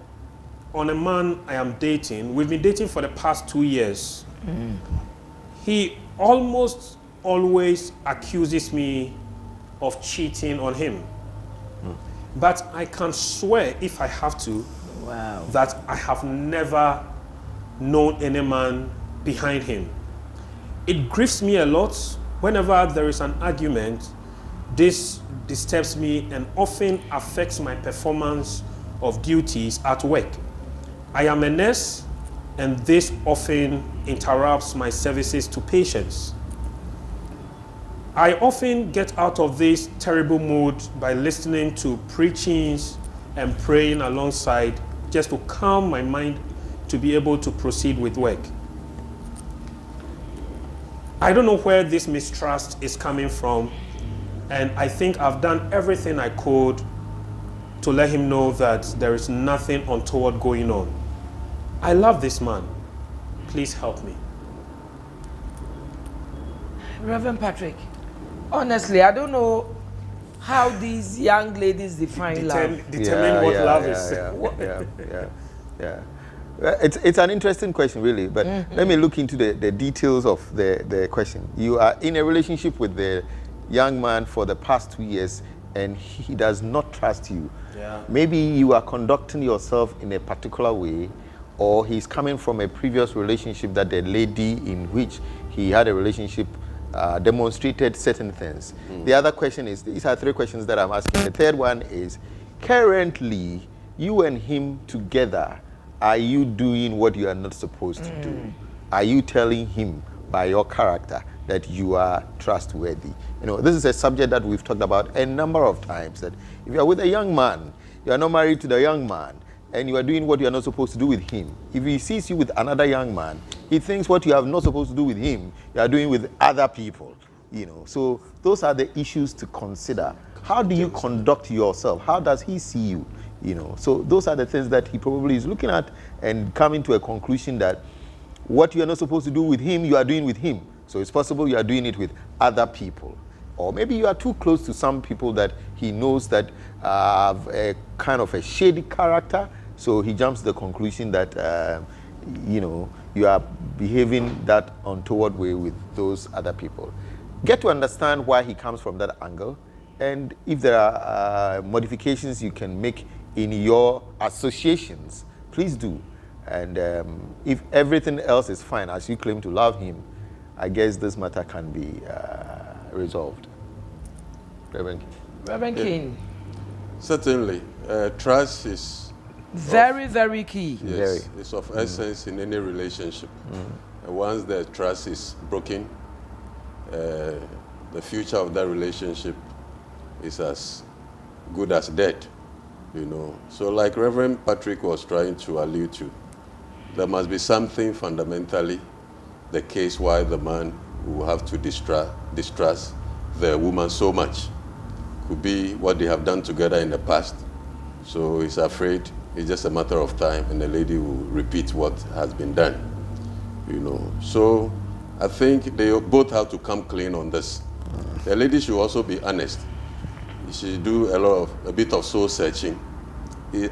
on a man I am dating. We've been dating for the past 2 years. He almost always accuses me of cheating on him. But I can swear, if I have to, that I have never known any man behind him. It grieves me a lot whenever there is an argument. This disturbs me and often affects my performance of duties at work. I am a nurse, and this often interrupts my services to patients. I often get out of this terrible mood by listening to preachings and praying alongside, just to calm my mind to be able to proceed with work. I don't know where this mistrust is coming from, and I think I've done everything I could to let him know that there is nothing untoward going on. I love this man. Please help me. Reverend Patrick, honestly, I don't know how these young ladies define love. Determine what love is. Yeah. It's an interesting question, really, but let me look into the details of the question. You are in a relationship with the young man for the past 2 years, and he does not trust you. Yeah. Maybe you are conducting yourself in a particular way, or he's coming from a previous relationship that the lady in which he had a relationship demonstrated certain things. The other question is, these are 3 questions that I'm asking. The third one is, currently, you and him together, are you doing what you are not supposed to do? Are you telling him by your character that you are trustworthy? You know, this is a subject that we've talked about a number of times, that if you are with a young man, you are not married to the young man, and you are doing what you are not supposed to do with him. If he sees you with another young man, he thinks what you are not supposed to do with him, you are doing with other people. You know, so those are the issues to consider. How do you conduct yourself? How does he see you? You know, so those are the things that he probably is looking at and coming to a conclusion that what you are not supposed to do with him, you are doing with him. So it's possible you are doing it with other people. Or maybe you are too close to some people that he knows that have a kind of a shady character. So he jumps to the conclusion that, you know, you are behaving that untoward way with those other people. Get to understand why he comes from that angle. And if there are modifications you can make in your associations, please do. And if everything else is fine, as you claim to love him, I guess this matter can be resolved. Reverend King. Certainly. Trust is very key. Yes, it's of essence in any relationship. And once the trust is broken, the future of that relationship is as good as dead, you know. So like Reverend Patrick was trying to allude to, there must be something fundamentally the case why the man will have to distrust the woman so much. Could be what they have done together in the past. So he's afraid it's just a matter of time and the lady will repeat what has been done, you know. So I think they both have to come clean on this. The lady should also be honest. She should do a bit of soul searching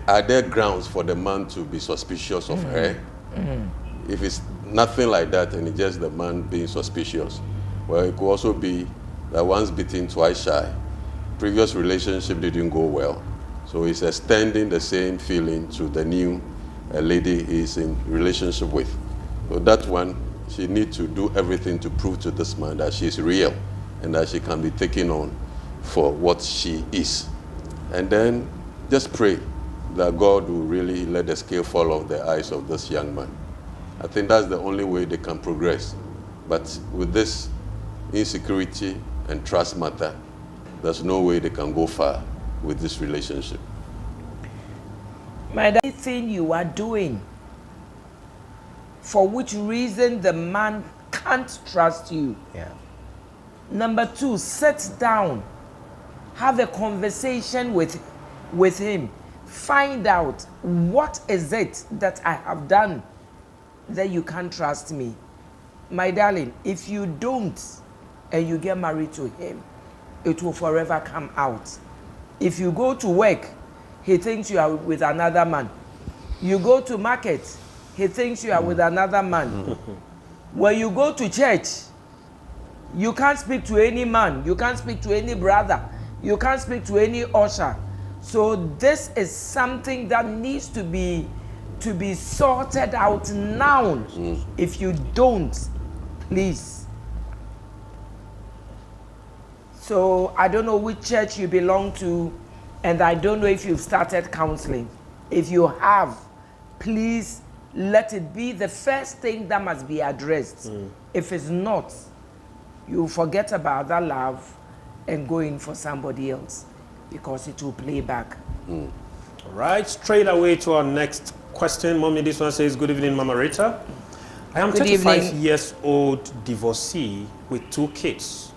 are there grounds for the man to be suspicious of her? If it's nothing like that and it's just the man being suspicious, well, it could also be that once bitten, twice shy. Previous relationship didn't go well. So he's extending the same feeling to the new lady he's in relationship with. So that one, she needs to do everything to prove to this man that she's real and that she can be taken on for what she is. And then just pray that God will really let the scale fall off the eyes of this young man. I think that's the only way they can progress. But with this insecurity and trust matter, there's no way they can go far with this relationship. My dad, anything you are doing, for which reason the man can't trust you. Yeah. Number 2, sit down, have a conversation with him. Find out, what is it that I have done that you can't trust me? My darling, if you don't and you get married to him, it will forever come out. If you go to work, he thinks you are with another man. You go to market, he thinks you are with another man. When you go to church, you can't speak to any man, you can't speak to any brother, you can't speak to any usher. So this is something that needs to be sorted out now. If you don't, please. So I don't know which church you belong to, and I don't know if you've started counseling. If you have, please let it be the first thing that must be addressed. If it's not, you forget about that love and go in for somebody else, because it will play back. All right, straight away to our next question. Mommy, this one says, good evening, Mama Rita. I am 35 years old divorcee with 2 kids.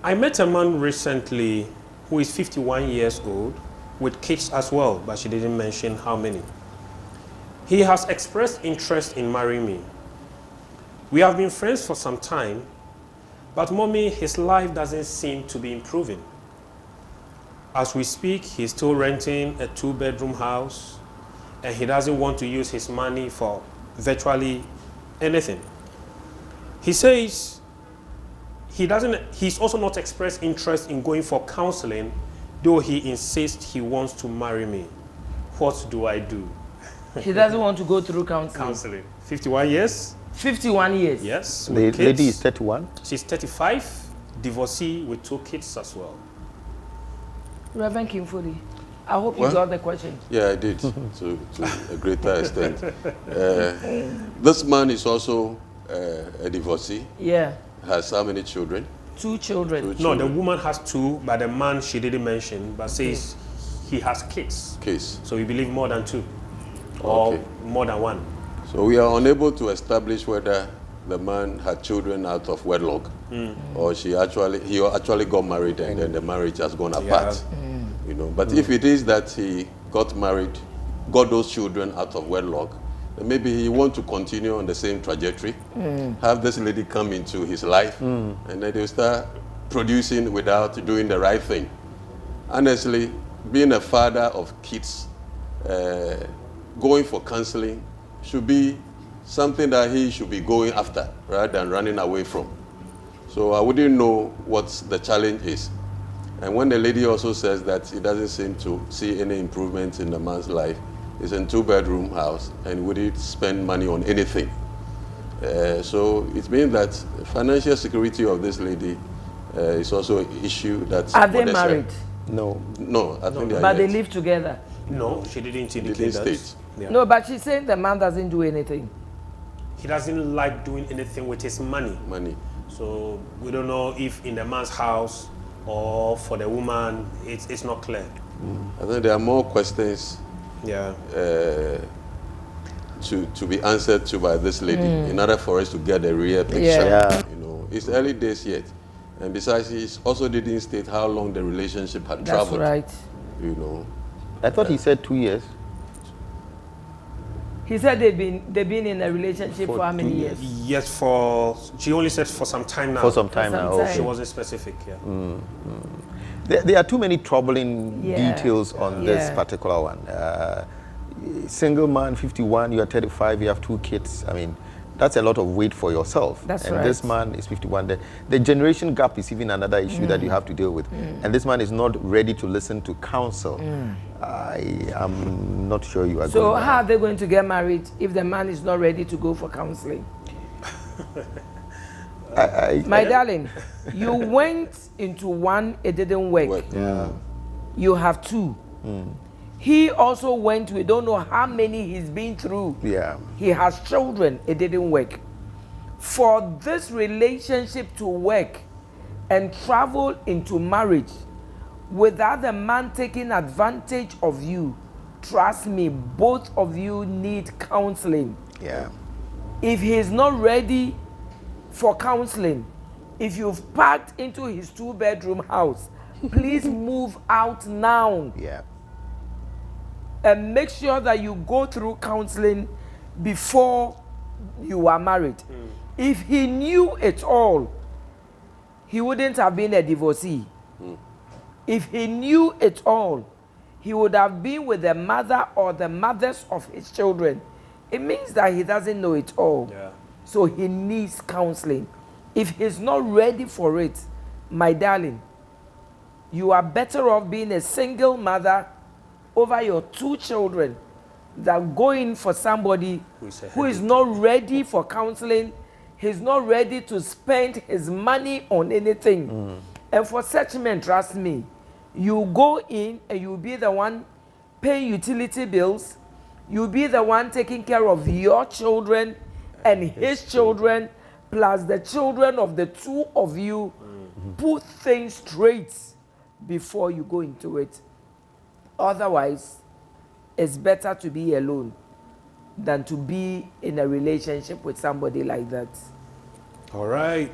I met a man recently who is 51 years old with kids as well, but she didn't mention how many. He has expressed interest in marrying me. We have been friends for some time, but Mommy, his life doesn't seem to be improving. As we speak, he's still renting a 2-bedroom house, and he doesn't want to use his money for virtually anything. He says he's also not expressed interest in going for counseling, though he insists he wants to marry me. What do I do? He doesn't want to go through counseling. Counseling. 51 years? 51 years. Yes. The lady is 31? She's 35, divorcee with 2 kids as well. Reverend Kimfuli, I hope you got the question. Yeah, I did, to a greater extent. This man is also a divorcee. Yeah. Has how many children? 2 children. No, the woman has 2, but the man she didn't mention, but says he has kids. Kids. So we believe more than 2 or more than 1. So we are unable to establish whether the man had children out of wedlock or he actually got married and then the marriage has gone apart. You know, but if it is that he got married, got those children out of wedlock, then maybe he wants to continue on the same trajectory, have this lady come into his life, and then they'll start producing without doing the right thing. Honestly, being a father of kids, going for counseling should be something that he should be going after rather than running away from. So I wouldn't know what the challenge is. And when the lady also says that he doesn't seem to see any improvement in the man's life, he's in a 2-bedroom house and wouldn't spend money on anything. So it means that the financial security of this lady is also an issue that... Are they married? No. No, I think they are But they yet. live together? No, she didn't indicate Didn't that. state. Yeah. No, but she's saying the man doesn't do anything. He doesn't like doing anything with his money. Money. So we don't know if in the man's house or for the woman, it's not clear. I think there are more questions Yeah. to be answered to by this lady in order for us to get a real picture. Yeah. You know, it's early days yet. And besides, he also didn't state how long the relationship had That's traveled. right. You know. I thought he said 2 years. He said they've been in a relationship for how many 2 years? Yes, she only said for some time now. For some time For some now. time. Okay. She wasn't specific, yeah. There are too many troubling details on this particular one. Single man, 51, you are 35, you have 2 kids. I mean, that's a lot of weight for yourself. That's and right. This man is 51. The generation gap is even another issue that you have to deal with. And this man is not ready to listen to counsel. I am not sure you are So going how are they going to get married if the man is not ready to go for counseling? My darling, you went into one, it didn't work. You have 2. He also went, we don't know how many he's been through. He has children, it didn't work. For this relationship to work and travel into marriage without the man taking advantage of you, trust me, both of you need counseling. If he's not ready for counseling, if you've packed into his 2-bedroom house, please move out now. And make sure that you go through counseling before you are married. If he knew it all, he wouldn't have been a divorcee. If he knew it all, he would have been with the mother or the mothers of his children. It means that he doesn't know it all. So he needs counseling. If he's not ready for it, my darling, you are better off being a single mother over your 2 children than going for somebody who is not ready for counseling. He's not ready to spend his money on anything. And for such men, trust me, you go in and you'll be the one paying utility bills. You'll be the one taking care of your children and his children, plus the children of the 2 of you. Put things straight before you go into it. Otherwise, it's better to be alone than to be in a relationship with somebody like that. All right.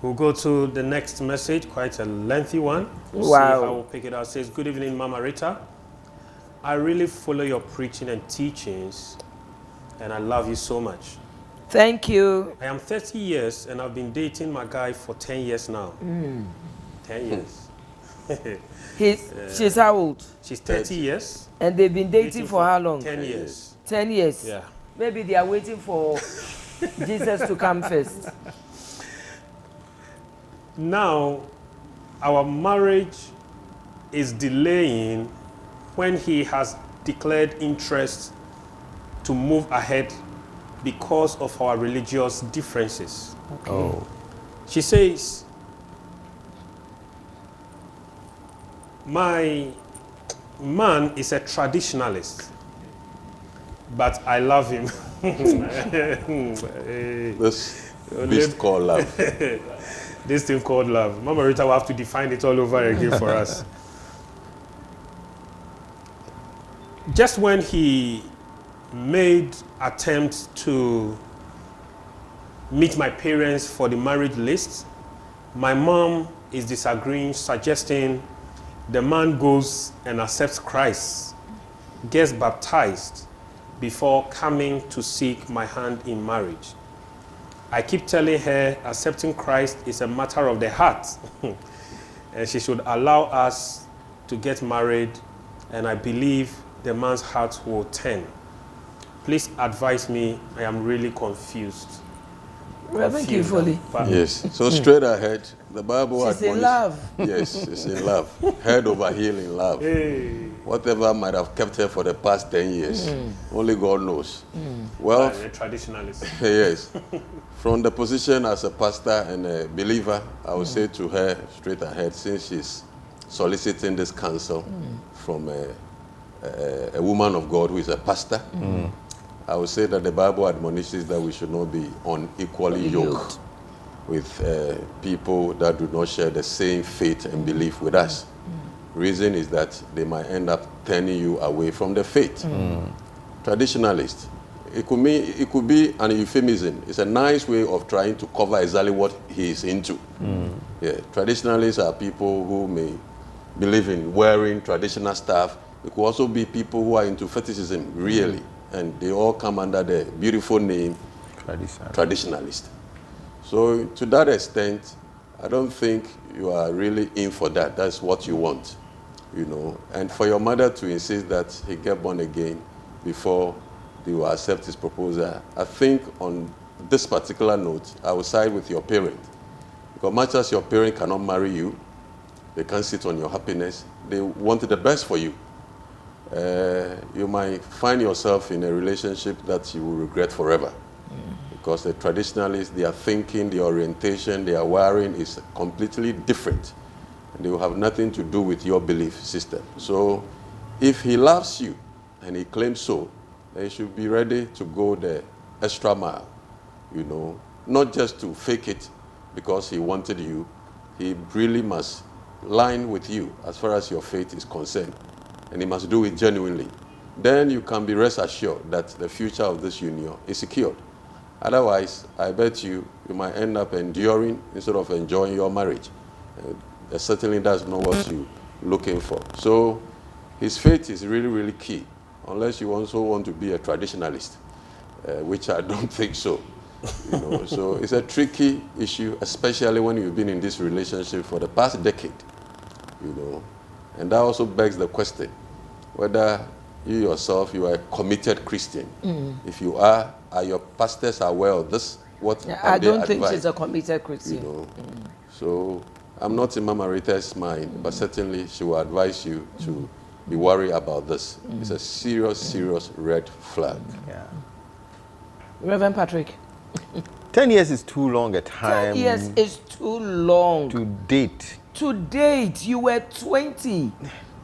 We'll go to the next message, quite a lengthy one. We'll see Wow. how we'll pick it out. It says, good evening, Mama Rita. I really follow your preaching and teachings, and I love you so much. Thank you. I am 30 years, and I've been dating my guy for 10 years now. 10 years. She's how old? She's 30 years. And they've been dating for how long? 10 years. 10 years? Yeah. Maybe they are waiting for Jesus to come first. Now, our marriage is delaying when he has declared interest to move ahead because of our religious differences. Okay. She says, my man is a traditionalist, but I love him. This beast called love. This thing called love. Mama Rita will have to define it all over again for us. Just when he made attempts to meet my parents for the marriage list, my mom is disagreeing, suggesting the man goes and accepts Christ, gets baptized before coming to seek my hand in marriage. I keep telling her accepting Christ is a matter of the heart and she should allow us to get married, and I believe the man's heart will turn. Please advise me. I am really confused. Thank you, Foley. Yes. So straight ahead, the Bible She's in love. Yes, she's in love. Head over heel in love. Hey. Whatever might have kept her for the past 10 years, only God knows. Well, A traditionalist. yes. From the position as a pastor and a believer, I would say to her straight ahead, since she's soliciting this counsel from a woman of God who is a pastor, I would say that the Bible admonishes that we should not be unequally yoked with people that do not share the same faith and belief with us. Reason is that they might end up turning you away from the faith. Traditionalist. It could be an euphemism. It's a nice way of trying to cover exactly what he is into. Yeah, traditionalists are people who may believe in wearing traditional stuff. It could also be people who are into fetishism, really, and they all come under the beautiful name traditionalist. So to that extent, I don't think you are really in for that. That's what you want, you know. And for your mother to insist that he get born again before they will accept his proposal, I think on this particular note, I will side with your parent. Because much as your parent cannot marry you, they can't sit on your happiness, they want the best for you. You might find yourself in a relationship that you will regret forever. Because the traditionalists, their thinking, their orientation, their wiring is completely different. And they will have nothing to do with your belief system. So if he loves you, and he claims so, then you should be ready to go the extra mile, you know, not just to fake it because he wanted you. He really must line with you as far as your faith is concerned, and he must do it genuinely. Then you can be rest assured that the future of this union is secured. Otherwise, I bet you might end up enduring instead of enjoying your marriage. Certainly that's not what you're looking for. So his faith is really, really key, unless you also want to be a traditionalist, which I don't think so. You know, so it's a tricky issue, especially when you've been in this relationship for the past decade. You know, and that also begs the question whether you yourself, you are a committed Christian. If you are your pastors aware of this? What I don't think she's a committed Christian. You know, so I'm not in Mama Rita's mind, but certainly she will advise you to be worried about this. It's a serious, serious red flag. Yeah. Reverend Patrick. 10 years is too long a time. 10 years is too long. To date. To date, you were 20.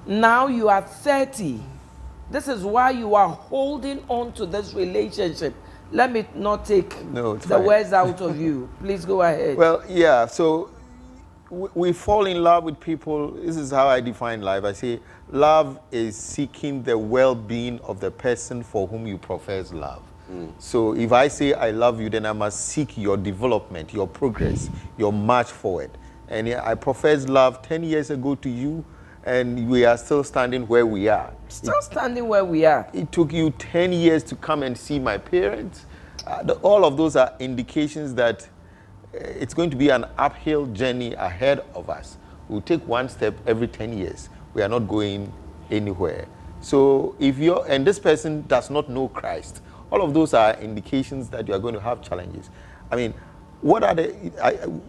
Now you are 30. This is why you are holding on to this relationship. Let me not take the words out of you. Please go ahead. Well, yeah, so we fall in love with people. This is how I define love. I say love is seeking the well-being of the person for whom you profess love. So if I say I love you, then I must seek your development, your progress, your march forward. And I professed love 10 years ago to you, and we are still standing where we are. Still standing where we are. It took you 10 years to come and see my parents. All of those are indications that it's going to be an uphill journey ahead of us. We'll take one step every 10 years. We are not going anywhere. So if and this person does not know Christ, all of those are indications that you are going to have challenges. I mean, what are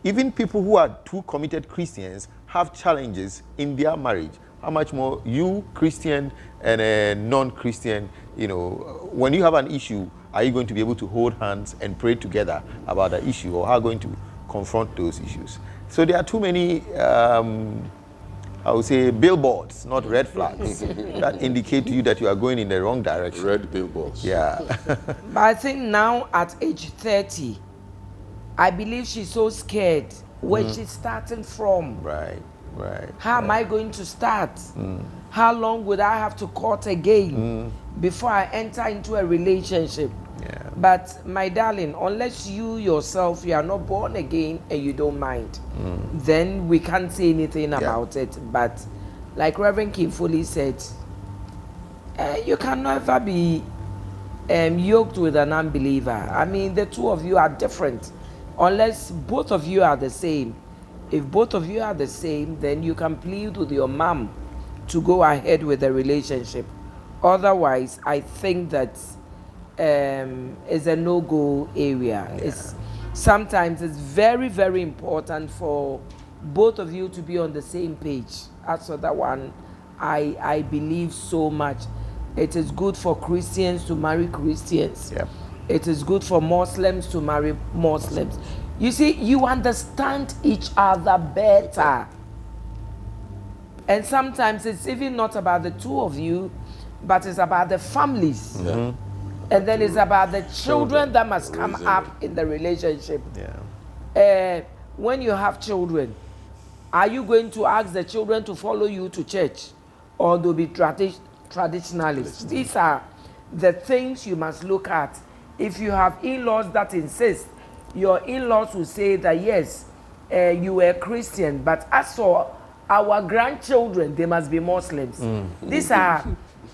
even people who are true committed Christians have challenges in their marriage. How much more you, Christian, and a non-Christian, you know, when you have an issue, are you going to be able to hold hands and pray together about the issue, or how are you going to confront those issues? So there are too many, I would say, billboards, not red flags, that indicate to you that you are going in the wrong direction. Red billboards. Yeah. But I think now at age 30, I believe she's so scared where she's starting from. Right, right. How am I going to start? How long would I have to court again before I enter into a relationship? Yeah. But my darling, unless you yourself, you are not born again and you don't mind, then we can't say anything about it. But like Reverend Kim Foley said, you can never be yoked with an unbeliever. I mean, the two of you are different. Unless both of you are the same. If both of you are the same, then you can plead with your mom to go ahead with the relationship. Otherwise, I think that is a no-go area. Yeah. Sometimes it's very, very important for both of you to be on the same page. As for that one, I believe so much. It is good for Christians to marry Christians. Yep. It is good for Muslims to marry Muslims. You see, you understand each other better. And sometimes it's even not about the two of you, but it's about the families. Yeah. And then it's about the children that must come up in the relationship. Yeah. When you have children, are you going to ask the children to follow you to church, or they'll be traditionalists? These are the things you must look at. If you have in-laws that insist, your in-laws will say that yes, you are a Christian, but as for our grandchildren, they must be Muslims. These are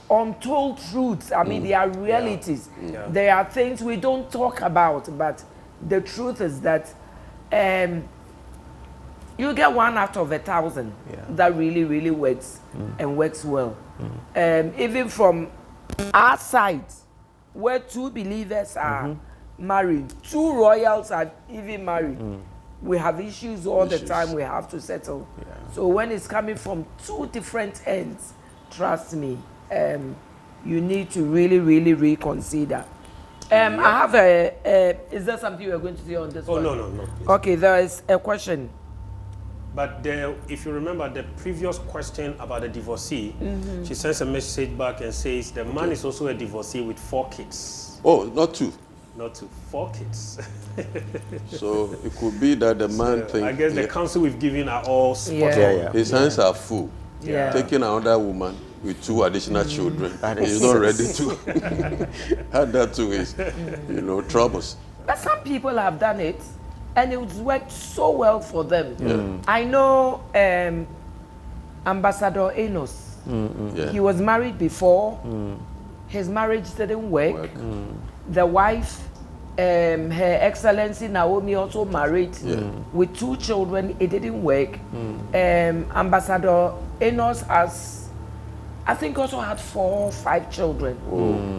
untold truths. I mean, they are realities. Yeah. There are things we don't talk about, but the truth is that You get 1 out of 1,000 that really, really works and works well. Even from our side, where 2 believers are married, 2 royals are even married. We have issues all the time we have to settle. So when it's coming from 2 different ends, trust me, you need to really, really reconsider. I have is there something you are going to say on this one? No. Okay, there is a question. But if you remember the previous question about the divorcee, she sends a message back and says the man is also a divorcee with 4 kids. Oh, not 2. Not 2, 4 kids. So it could be that the man thinks. I guess the counsel we've given are all spot on. His hands are full. Taking another woman with 2 additional children. He's not ready to add that to his, troubles. But some people have done it, and it's worked so well for them. I know Ambassador Enos. He was married before. His marriage didn't work. The wife, Her Excellency Naomi, also married with 2 children. It didn't work. Ambassador Enos has, I think, also had 4 or 5 children.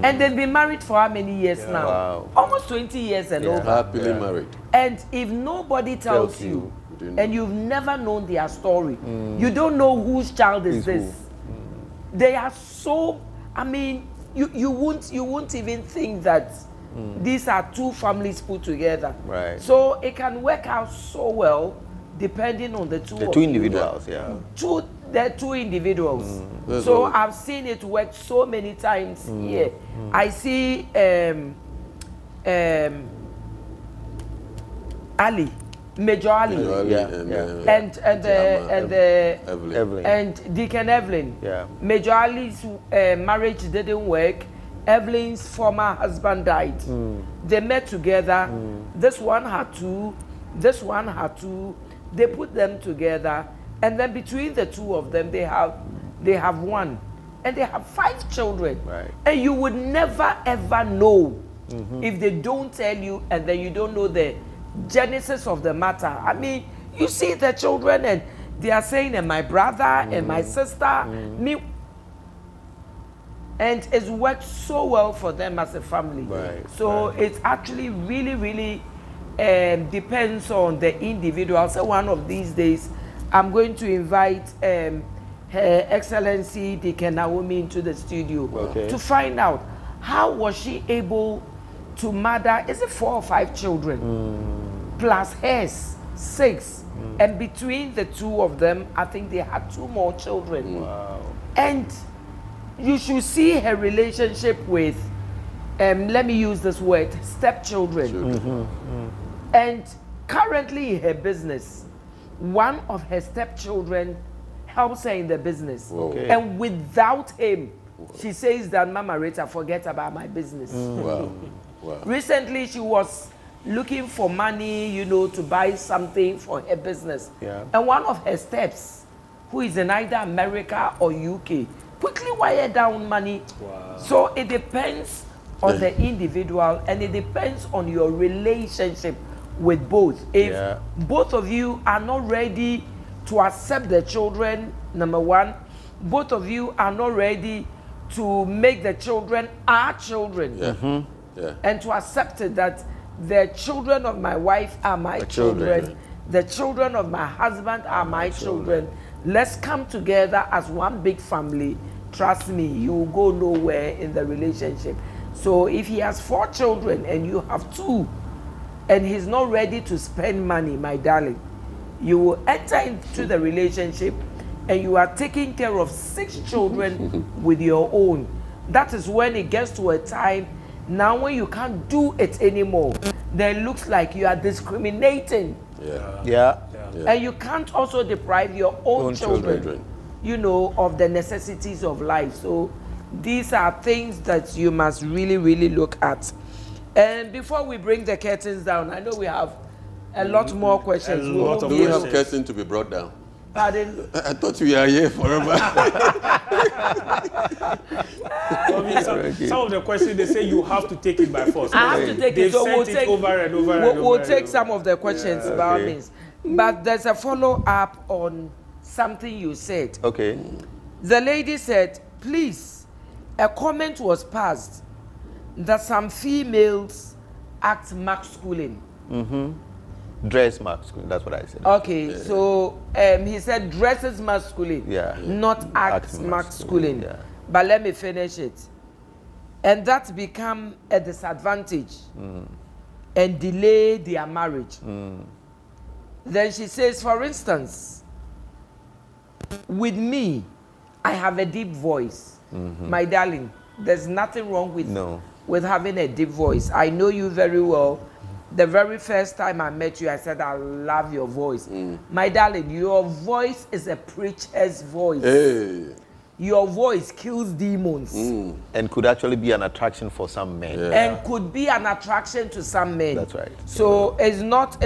And they've been married for how many years now? Wow. Almost 20 years and over. Happily married. And if nobody tells you, and you've never known their story, you don't know whose child is this. They are so, I mean, you won't even think that these are 2 families put together. Right. So it can work out so well depending on the 2 The of 2 you. individuals, They're 2 individuals. So I've seen it work so many times here. I see Ali, Major Ali, and Evelyn. and Deacon Evelyn. Major Ali's marriage didn't work. Evelyn's former husband died. They met together. This one had 2. This one had 2. They put them together, and then between the 2 of them, they have 1, and they have 5 children. And you would never ever know if they don't tell you, and then you don't know the genesis of the matter. I mean, you see the children, and they are saying, and my brother and my sister, me. And it's worked so well for them as a family. So it's actually really, really depends on the individual. So one of these days, I'm going to invite Her Excellency Deacon Naomi into the studio to find out how was she able to mother, is it 4 or 5 children, plus hers, 6. And between the 2 of them, I think they had 2 more children. And you should see her relationship with, let me use this word, stepchildren. And currently in her business, one of her stepchildren helps her in the business. And without him, she says that, Mama Rita, forget about my business. Recently, she was looking for money, to buy something for her business. And one of her steps, who is in either America or UK, quickly wire down money. So it depends on the individual, and it depends on your relationship with both. If both of you are not ready to accept the children, number 1, both of you are not ready to make the children our children, and to accept it that the children of my wife are my children, the children of my husband are my children. Let's come together as one big family. Trust me, you will go nowhere in the relationship. So if he has 4 children and you have 2, and he's not ready to spend money, my darling, you will enter into the relationship and you are taking care of 6 children with your own. That is when it gets to a time now when you can't do it anymore. Then it looks like you are discriminating. And you can't also deprive your own children, of the necessities of life. So these are things that you must really, really look at. And before we bring the curtains down, I know we have a lot more questions. Do we have curtains to be brought down? Pardon? I thought we are here forever. Some of the questions, they say you have to take it by force. I have to take it. So we'll take over and over. We'll take some of the questions by all means. But there's a follow-up on something you said. Okay. The lady said, please, a comment was passed that some females act masculine. Dress masculine, that's what I said. Okay, so he said dresses masculine, not acts masculine. Yeah. But let me finish it. And that become a disadvantage and delay their marriage. Then she says, for instance, with me, I have a deep voice. My darling, there's nothing wrong with having a deep voice. I know you very well. The very first time I met you, I said, I love your voice. My darling, your voice is a preacher's voice. Hey. Your voice kills demons. And could actually be an attraction for some men. And could be an attraction to some men. That's right. So it's not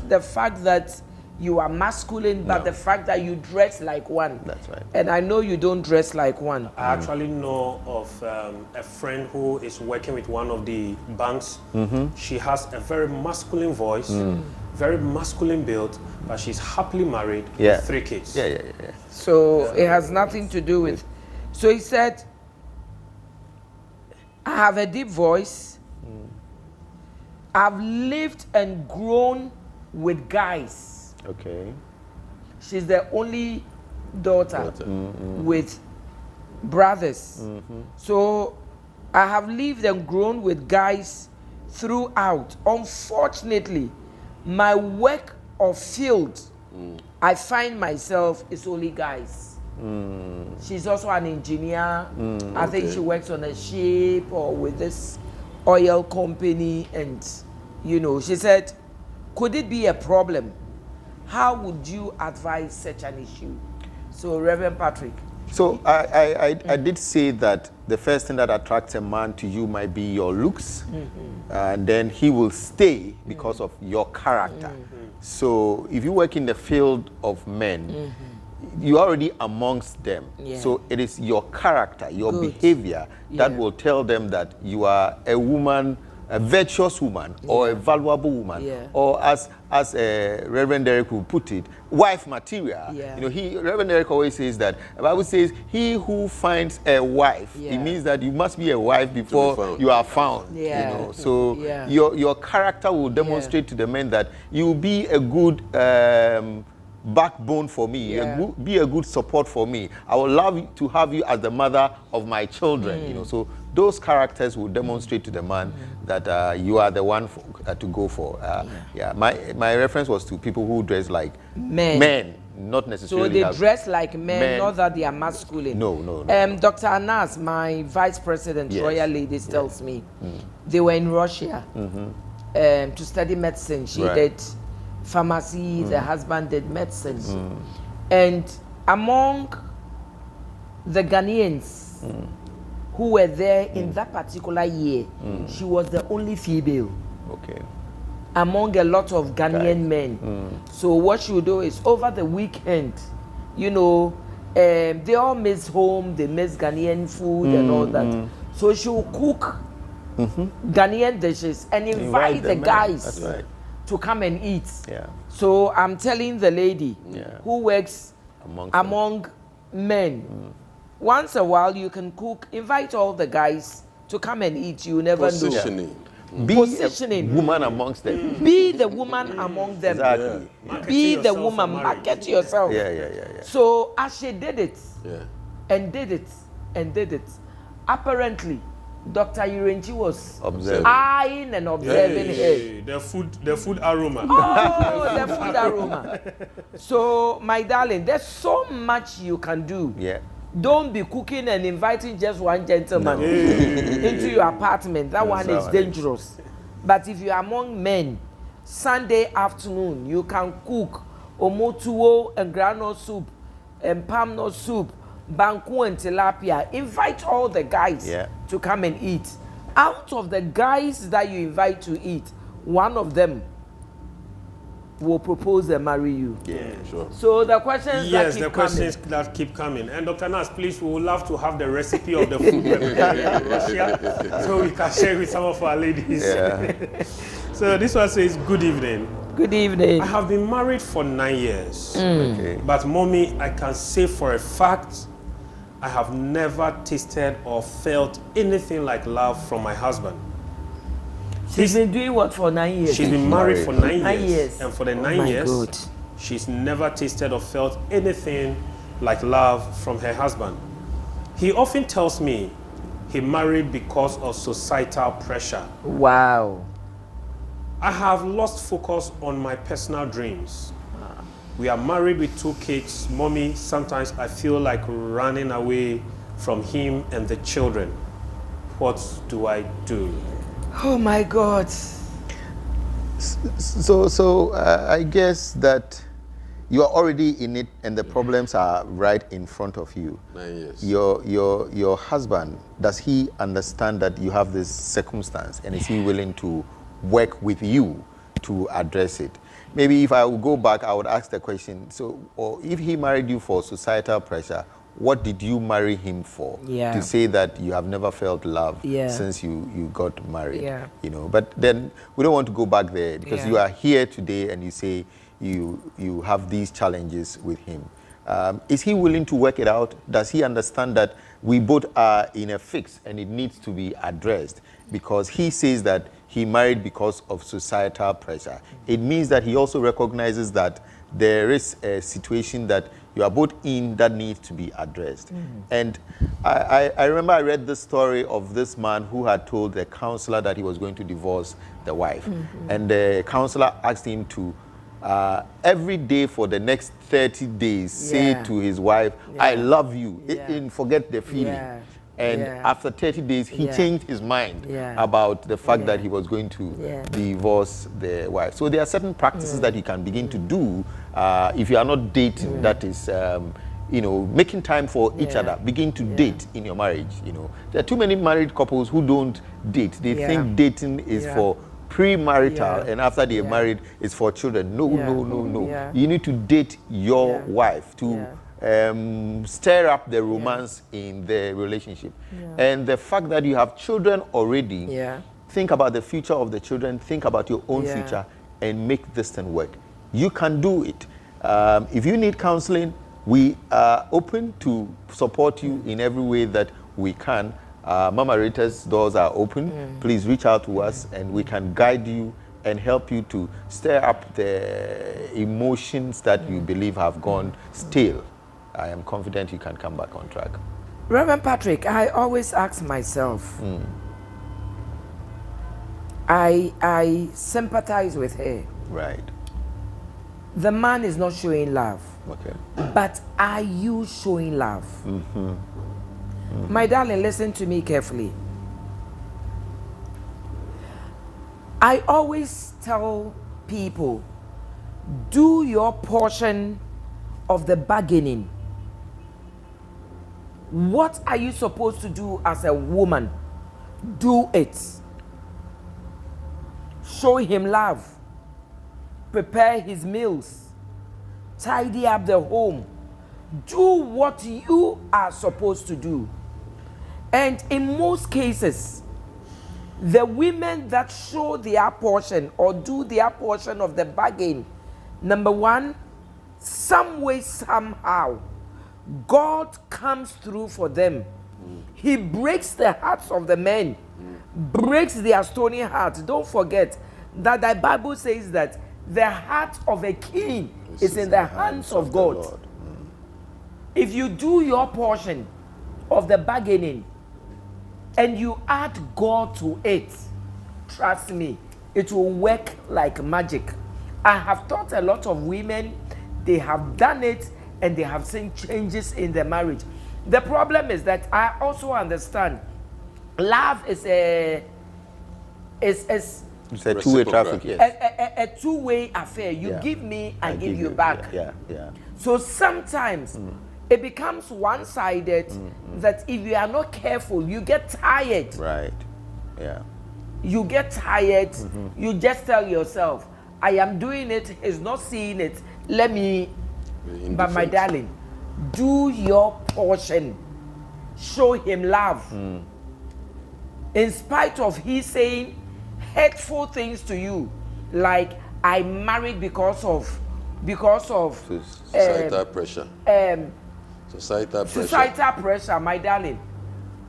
the fact that you are masculine, but the fact that you dress like one. That's right. And I know you don't dress like one. I actually know of a friend who is working with one of the banks. She has a very masculine voice, very masculine build, but she's happily married with 3 kids. Yeah. So it has nothing to do with. So he said, I have a deep voice. I've lived and grown with guys. Okay. She's the only daughter with brothers. So I have lived and grown with guys throughout. Unfortunately, my work or field, I find myself is only guys. She's also an engineer. I think she works on a ship or with this oil company. And, you know, she said, could it be a problem? How would you advise such an issue? So, Reverend Patrick. So I did say that the first thing that attracts a man to you might be your looks, and then he will stay because of your character. So if you work in the field of men, you're already amongst them. So it is your character, your behavior that will tell them that you are a woman, a virtuous woman, or a valuable woman, or as Reverend Derek will put it, wife material. You know, Reverend Derek always says that the Bible says, "He who finds a wife," it means that you must be a wife before you are found. You know, so your character will demonstrate to the men that you will be a good backbone for me, be a good support for me. I would love to have you as the mother of my children. You know, so those characters will demonstrate to the man that you are the one to go for. My reference was to people who dress like men, not necessarily. So they dress like men, not that they are masculine. No. Dr. Anas, my vice president, Royal Ladies, tells me they were in Russia to study medicine. She did pharmacy, the husband did medicine. And among the Ghanaians who were there in that particular year, she was the only female. Among a lot of Ghanaian men. So what she would do is over the weekend, you know, they all miss home, they miss Ghanaian food and all that. So she will cook Ghanaian dishes and invite the guys to come and eat. So I'm telling the lady who works among men, once a while you can cook, invite all the guys to come and eat. You never know. Be a woman amongst them. Be the woman among them. Exactly. Be the woman. Market yourself. So as she did it, and did it, apparently Dr. Irenchi was eyeing and observing her. The food aroma. Oh, the food aroma. So, my darling, there's so much you can do. Don't be cooking and inviting just one gentleman into your apartment. That one is dangerous. But if you're among men, Sunday afternoon, you can cook omotuo and granule soup and palm nut soup, banku and tilapia. Invite all the guys to come and eat. Out of the guys that you invite to eat, one of them will propose and marry you. So the questions that keep coming. And Dr. Nas, please, we would love to have the recipe of the food prepared in Russia so we can share with some of our ladies. So this one says, good evening. Good evening. I have been married for 9 years. Okay. But mommy, I can say for a fact, I have never tasted or felt anything like love from my husband. She's been doing what for 9 years? She's been married for 9 9 years. years. And for the Oh 9 my years, God. she's never tasted or felt anything like love from her husband. He often tells me he married because of societal pressure. Wow. I have lost focus on my personal dreams. We are married with 2 kids. Mommy, sometimes I feel like running away from him and the children. What do I do? Oh my God. So I guess that you are already in it, and the problems are right in front of you. 9 years. Your husband, does he understand that you have this circumstance, and is he willing to work with you to address it? Maybe if I would go back, I would ask the question, so, or if he married you for societal pressure, what did you marry him for? Yeah. To say that you have never felt love Yeah. since you got married. Yeah. You know, but then we don't want to go back there, because Yeah. you are here today and you say you have these challenges with him. Is he willing to work it out? Does he understand that we both are in a fix and it needs to be addressed? Because he says that he married because of societal pressure. It means that he also recognizes that there is a situation that you are both in that needs to be addressed. And I remember I read the story of this man who had told the counselor that he was going to divorce the wife. And the counselor asked him to every day for the next 30 days say Yeah. to his wife, Yeah. I love you, Yeah. and forget the feeling. Yeah. And Yeah. after 30 days, he Yeah. changed his mind Yeah. about the fact Yeah. that he was going to Yeah. divorce the wife. So there are certain practices that you can begin to do if you are not dating. That is, making time for each Yeah. other. Begin to date in your marriage. There are too many married couples who don't date. They Yeah. think dating is Yeah. for premarital, Yeah. and after they're Yeah. married, it's for children. No, Yeah. no. Yeah. You need to date your Yeah. wife to stir up the romance in the relationship. And the fact that you have children already, Yeah. think about the future of the children, think about your own Yeah. future, and make this thing work. You can do it. If you need counseling, we are open to support you in every way that we can. Mama Rita's doors are open. Please reach out to us and we can guide you and help you to stir up the emotions that you believe have gone stale. I am confident you can come back on track. Reverend Patrick, I always ask myself, I sympathize with her. Right. The man is not showing love, Okay. but are you showing love? My darling, listen to me carefully. I always tell people, do your portion of the bargaining. What are you supposed to do as a woman? Do it. Show him love. Prepare his meals. Tidy up the home. Do what you are supposed to do. And in most cases, the women that show their portion or do their portion of the bargain, number one, some way, somehow, God comes through for them. He breaks the hearts of the men, breaks their stony hearts. Don't forget that the Bible says that the heart of a king is in the hands of God. If you do your portion of the bargaining and you add God to it, trust me, it will work like magic. I have taught a lot of women, they have done it and they have seen changes in their marriage. The problem is that I also understand love is a two-way traffic, yes. a two-way affair. You give me, I give you back. Yeah. So sometimes it becomes one-sided that if you are not careful, you get tired. Right. Yeah. You get tired. You just tell yourself, I am doing it, he's not seeing it. Let me, but my darling, do your portion. Show him love. In spite of he saying hurtful things to you, like, I married because of Societal pressure. Societal pressure, my darling.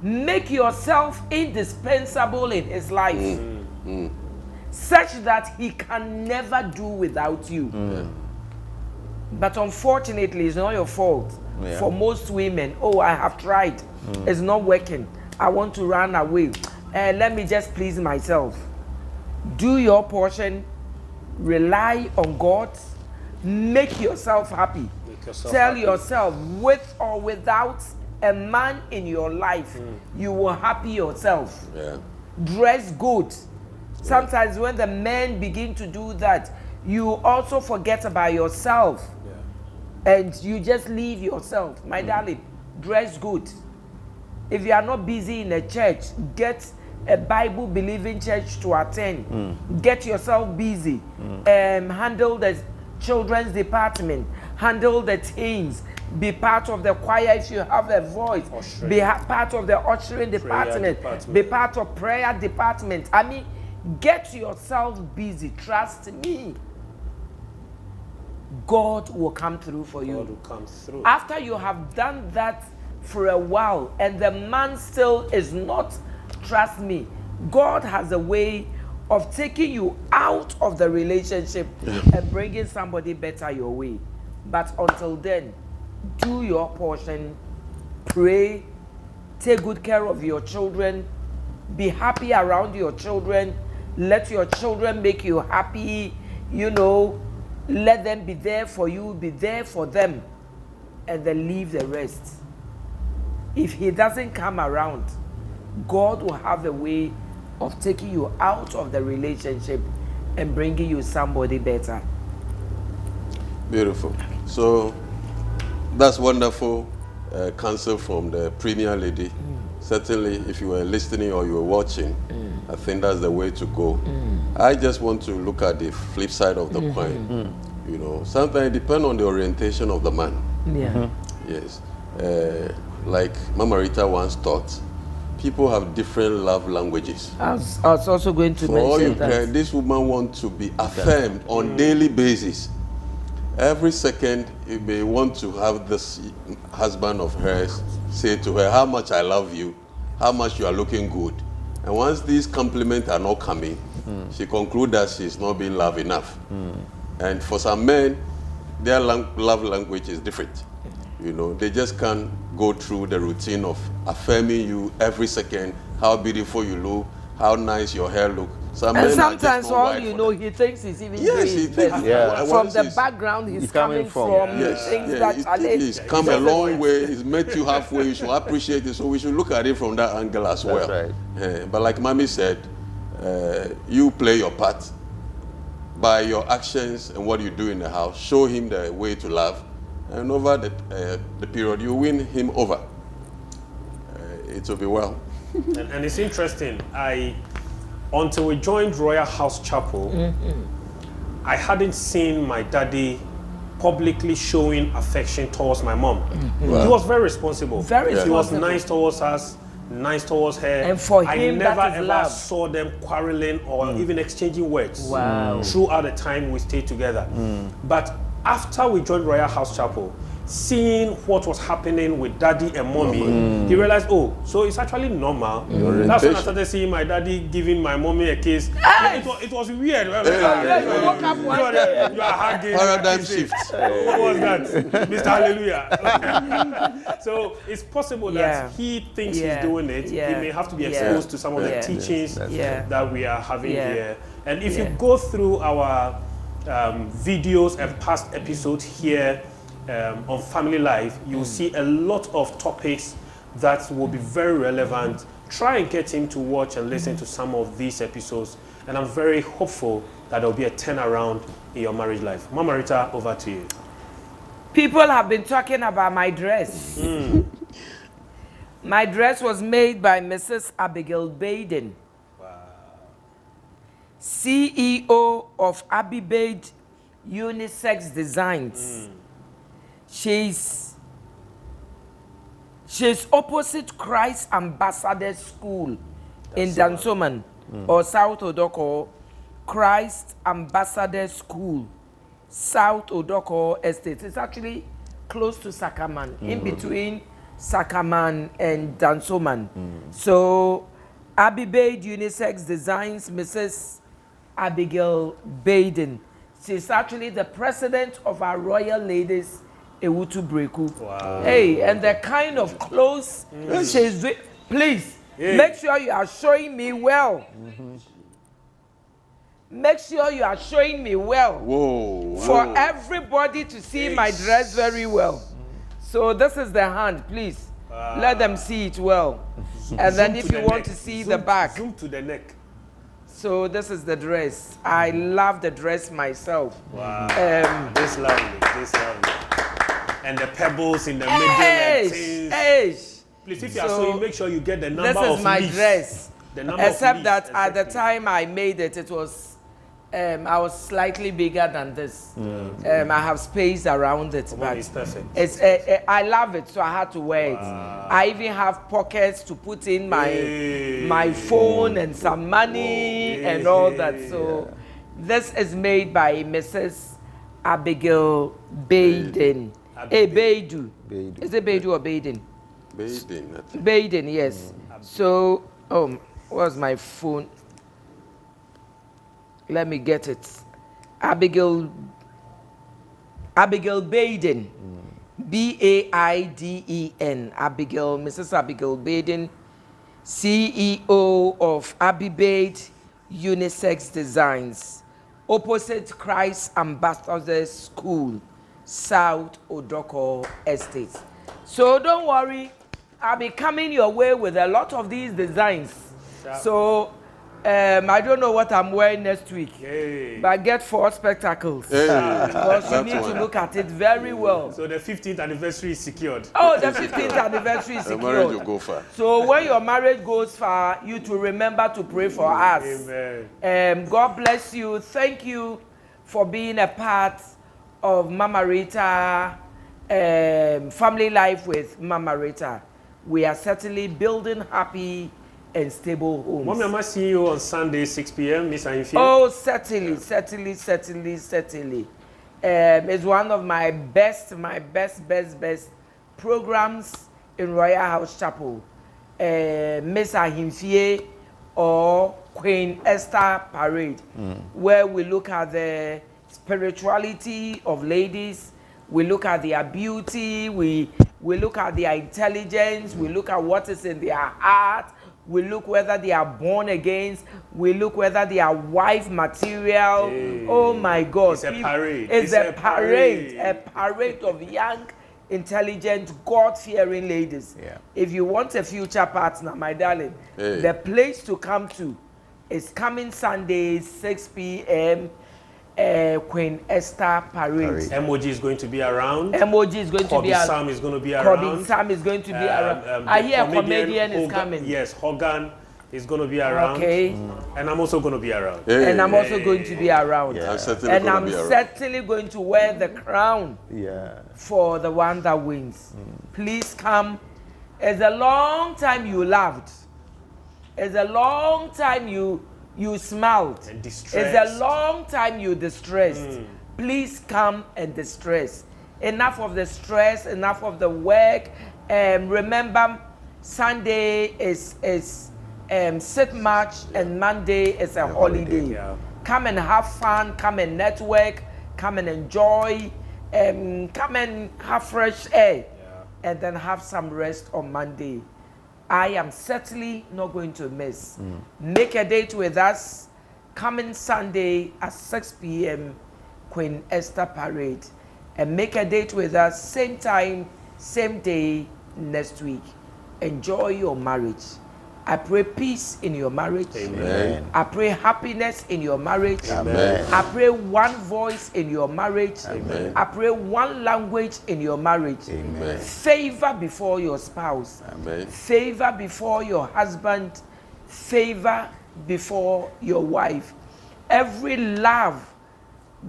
Make yourself indispensable in his life, such that he can never do without you. But unfortunately, it's not your fault. For most women, oh, I have tried, it's not working, I want to run away, let me just please myself. Do your portion, rely on God, make yourself happy. Tell yourself, with or without a man in your life, you will happy yourself. Dress good. Sometimes when the men begin to do that, you also forget about yourself. And you just leave yourself. My darling, dress good. If you are not busy in a church, get a Bible-believing church to attend. Get yourself busy. Handle the children's department. Handle the teens. Be part of the choir if you have a voice. Be part of the ushering department. Be part of prayer department. I mean, get yourself busy. Trust me. God will come through for you. God will come through. After you have done that for a while and the man still is not, trust me, God has a way of taking you out of the relationship and bringing somebody better your way. But until then, do your portion, pray, take good care of your children, be happy around your children, let your children make you happy, you know, let them be there for you, be there for them, and then leave the rest. If he doesn't come around, God will have a way of taking you out of the relationship and bringing you somebody better. Beautiful. So that's wonderful counsel from the Premier Lady. Certainly, if you were listening or you were watching, I think that's the way to go. I just want to look at the flip side of the coin. You know, sometimes it depends on the orientation of the man. Yes. Like Mama Rita once taught, people have different love languages. I was also going to mention that. This woman wants to be affirmed on daily basis. Every second, you may want to have this husband of hers say to her, how much I love you, how much you are looking good. And once these compliments are not coming, she concludes that she's not being loved enough. And for some men, their love language is different. You know, they just can't go through the routine of affirming you every second, how beautiful you look, how nice your hair look. And sometimes all you know, he thinks he's even doing he it. thinks From the background he's coming from. Things that he's come a long way, he's met you halfway, you should appreciate it. So we should look at it from that angle as well. Right. But like Mommy said, you play your part by your actions and what you do in the house. Show him the way to love. And over the period, you win him over. It will be well. And it's interesting. Until we joined Royal House Chapel, I hadn't seen my daddy publicly showing affection towards my mom. He was very responsible. He was nice towards us, nice towards her. And for him, I never that is ever love. saw them quarreling or even exchanging words throughout the time we stayed together. But after we joined Royal House Chapel, seeing what was happening with daddy and mommy, he realized, oh, so it's actually normal. That's when I started seeing my daddy giving my mommy a kiss. It was weird. You are hugging. Paradigm shift. What was that? Mr. Hallelujah. So it's possible that he thinks he's doing it. He may have to be exposed to some of the teachings that we are having here. And if you go through our videos and past episodes here, on family life, you will see a lot of topics that will be very relevant. Try and get him to watch and listen to some of these episodes, and I'm very hopeful that there will be a turnaround in your marriage life. Mama Rita, over to you. People have been talking about my dress. My dress was made by Mrs. Abigail Baden, CEO of Abby Bade Unisex Designs. She's opposite Christ Ambassador School in Dansoman or South Odoko. Christ Ambassador School, South Odoko Estate. It's actually close to Sakaman, in between Sakaman and Dansoman. So, Abby Bade Unisex Designs, Mrs. Abigail Baden. She's actually the president of our Royal Ladies Ewutu Breku. Wow. Hey, and the kind of clothes she's doing. Please, make sure you are showing me well. Make sure you are showing me well. Whoa. For everybody to see my dress very well. So this is the hand, please. Let them see it well. And then if you want to see the back. Zoom to the neck. So this is the dress. I love the dress myself. Wow. This lovely. And the pebbles in the middle and things. Please, if you are sewing, make sure you get the number of leaves. This is my dress. The number Except of that leaves, at the time I made it, it was I was slightly bigger than this. I have space around it, but it's perfect. It's I love it, so I had to wear it. I even have pockets to put in my phone and some money and all that. So this is made by Mrs. Abigail Baden. Baidu. Is it Baidu or Baden? Baden. Baden, yes. So, where's my phone? Let me get it. Abigail Baden. Baiden. Abigail, Mrs. Abigail Baden, CEO of Abby Bade Unisex Designs, opposite Christ Ambassador School, South Odoko Estate. So don't worry, I'll be coming your way with a lot of these designs. So I don't know what I'm wearing next week, but get 4 spectacles because you need to look at it very well. So the 15th anniversary is secured. Oh, the 15th anniversary is secured. The marriage will go far. So when your marriage goes far, you to remember to pray for us. Amen. God bless you. Thank you for being a part of Mama Rita, family life with Mama Rita. We are certainly building happy and stable homes. Mommy, am I seeing you on Sunday, 6 p.m., Miss Ainfie? Oh, certainly. It's one of my best programs in Royal House Chapel. Miss Ainfie or Queen Esther Parade, where we look at the spirituality of ladies, we look at their beauty, we look at their intelligence, we look at what is in their heart, we look whether they are born again, we look whether they are wife material. Oh my God. It's a parade. It's a parade of young, intelligent, God-fearing ladies. If you want a future partner, my darling, the place to come to is coming Sunday, 6 p.m., Queen Esther Parade. Emoji is going to be around. Emoji is going to be around. Sam is going to be around. Sam is going to be around. I hear a comedian is coming. Yes, Hogan is going to be around. Okay. And I'm also going to be around. And I'm also going to be around. I'm certainly going to wear the crown for the one that wins. Please come. It's a long time you loved. It's a long time you smiled. And distressed. It's a long time you distressed. Please come and distress. Enough of the stress, enough of the work. Remember, Sunday is Sit March and Monday is a holiday. Come and have fun, come and network, come and enjoy, come and have fresh air, and then have some rest on Monday. I am certainly not going to miss. Make a date with us coming Sunday at 6 p.m. Queen Esther Parade. And make a date with us same time, same day next week. Enjoy your marriage. I pray peace in your marriage. Amen. I pray happiness in your marriage. Amen. I pray one voice in your marriage. Amen. I pray one language in your marriage. Amen. Favor before your spouse. Amen. Favor before your husband. Favor before your wife. Every love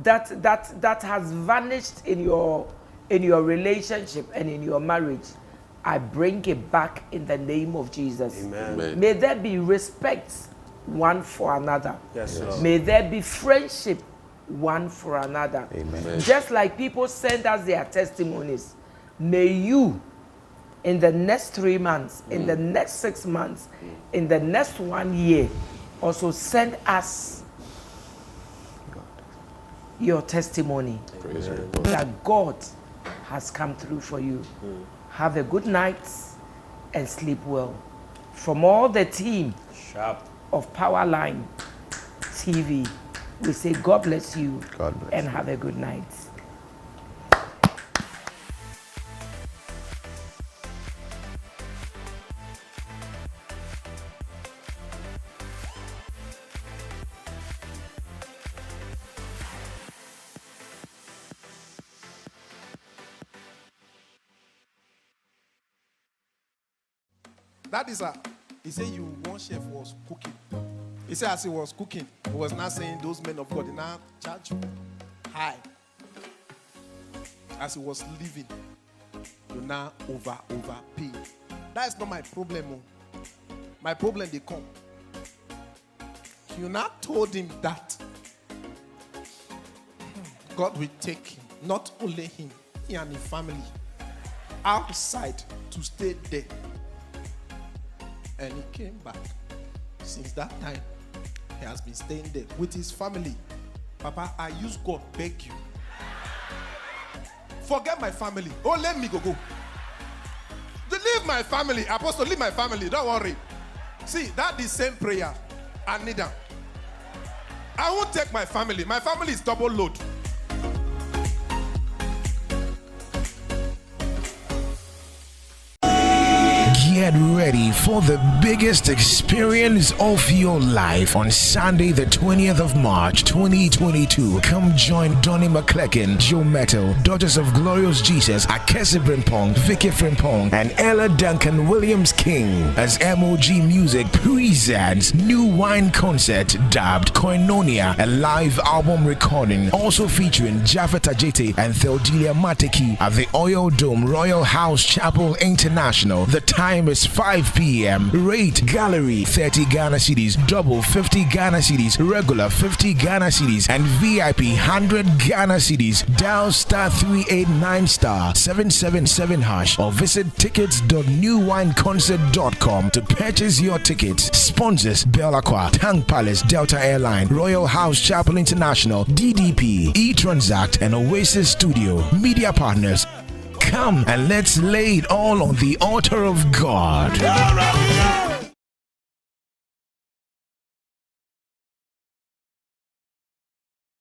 that has vanished in your relationship and in your marriage, I bring it back in the name of Jesus. Amen. Amen. May there be respect one for another. Yes, sir. May there be friendship one for another. Amen. Just like people send us their testimonies, may you, in the next 3 months, in the next 6 months, in the next 1 year, also send us your testimony that God has come through for you. Have a good night and sleep well. From all the team of Powerline TV, we say God bless you and have a good night. That is he said one chef was cooking. He said as he was cooking, he was not saying those men of God, they now charge high. As he was living, you now overpay. That's not my problem. My problem, they come. You now told him that God will take him, not only him, he and his family, outside to stay there. And he came back. Since that time, he has been staying there with his family. Papa, I use God, beg you. Forget my family. Oh, let me go. Leave my family. Apostle, leave my family. Don't worry. See, that's the same prayer. I need them. I won't take my family. My family is double load. Get ready for the biggest experience of your life on Sunday, the 20th of March, 2022. Come join Donnie McClellan, Joe Metal, Daughters of Glorious Jesus, Akese Frimpong, Vicky Frimpong, and Ella Duncan Williams King as MOG Music presents New Wine Concert dubbed Koinonia, a live album recording, also featuring Japhet Ajete and Theodelia Mateki at the Oil Dome Royal House Chapel International. The time is 5 p.m. Rate Gallery 30 Ghana cedis, double 50 Ghana cedis, regular 50 Ghana cedis, and VIP 100 Ghana cedis. Dial *389*777# or visit tickets.newwineconcert.com to purchase your tickets. Sponsors: Belacqua, Tank Palace, Delta Airline, Royal House Chapel International, DDP, eTransact, and Oasis Studio. Media partners: come and let's lay it all on the altar of God.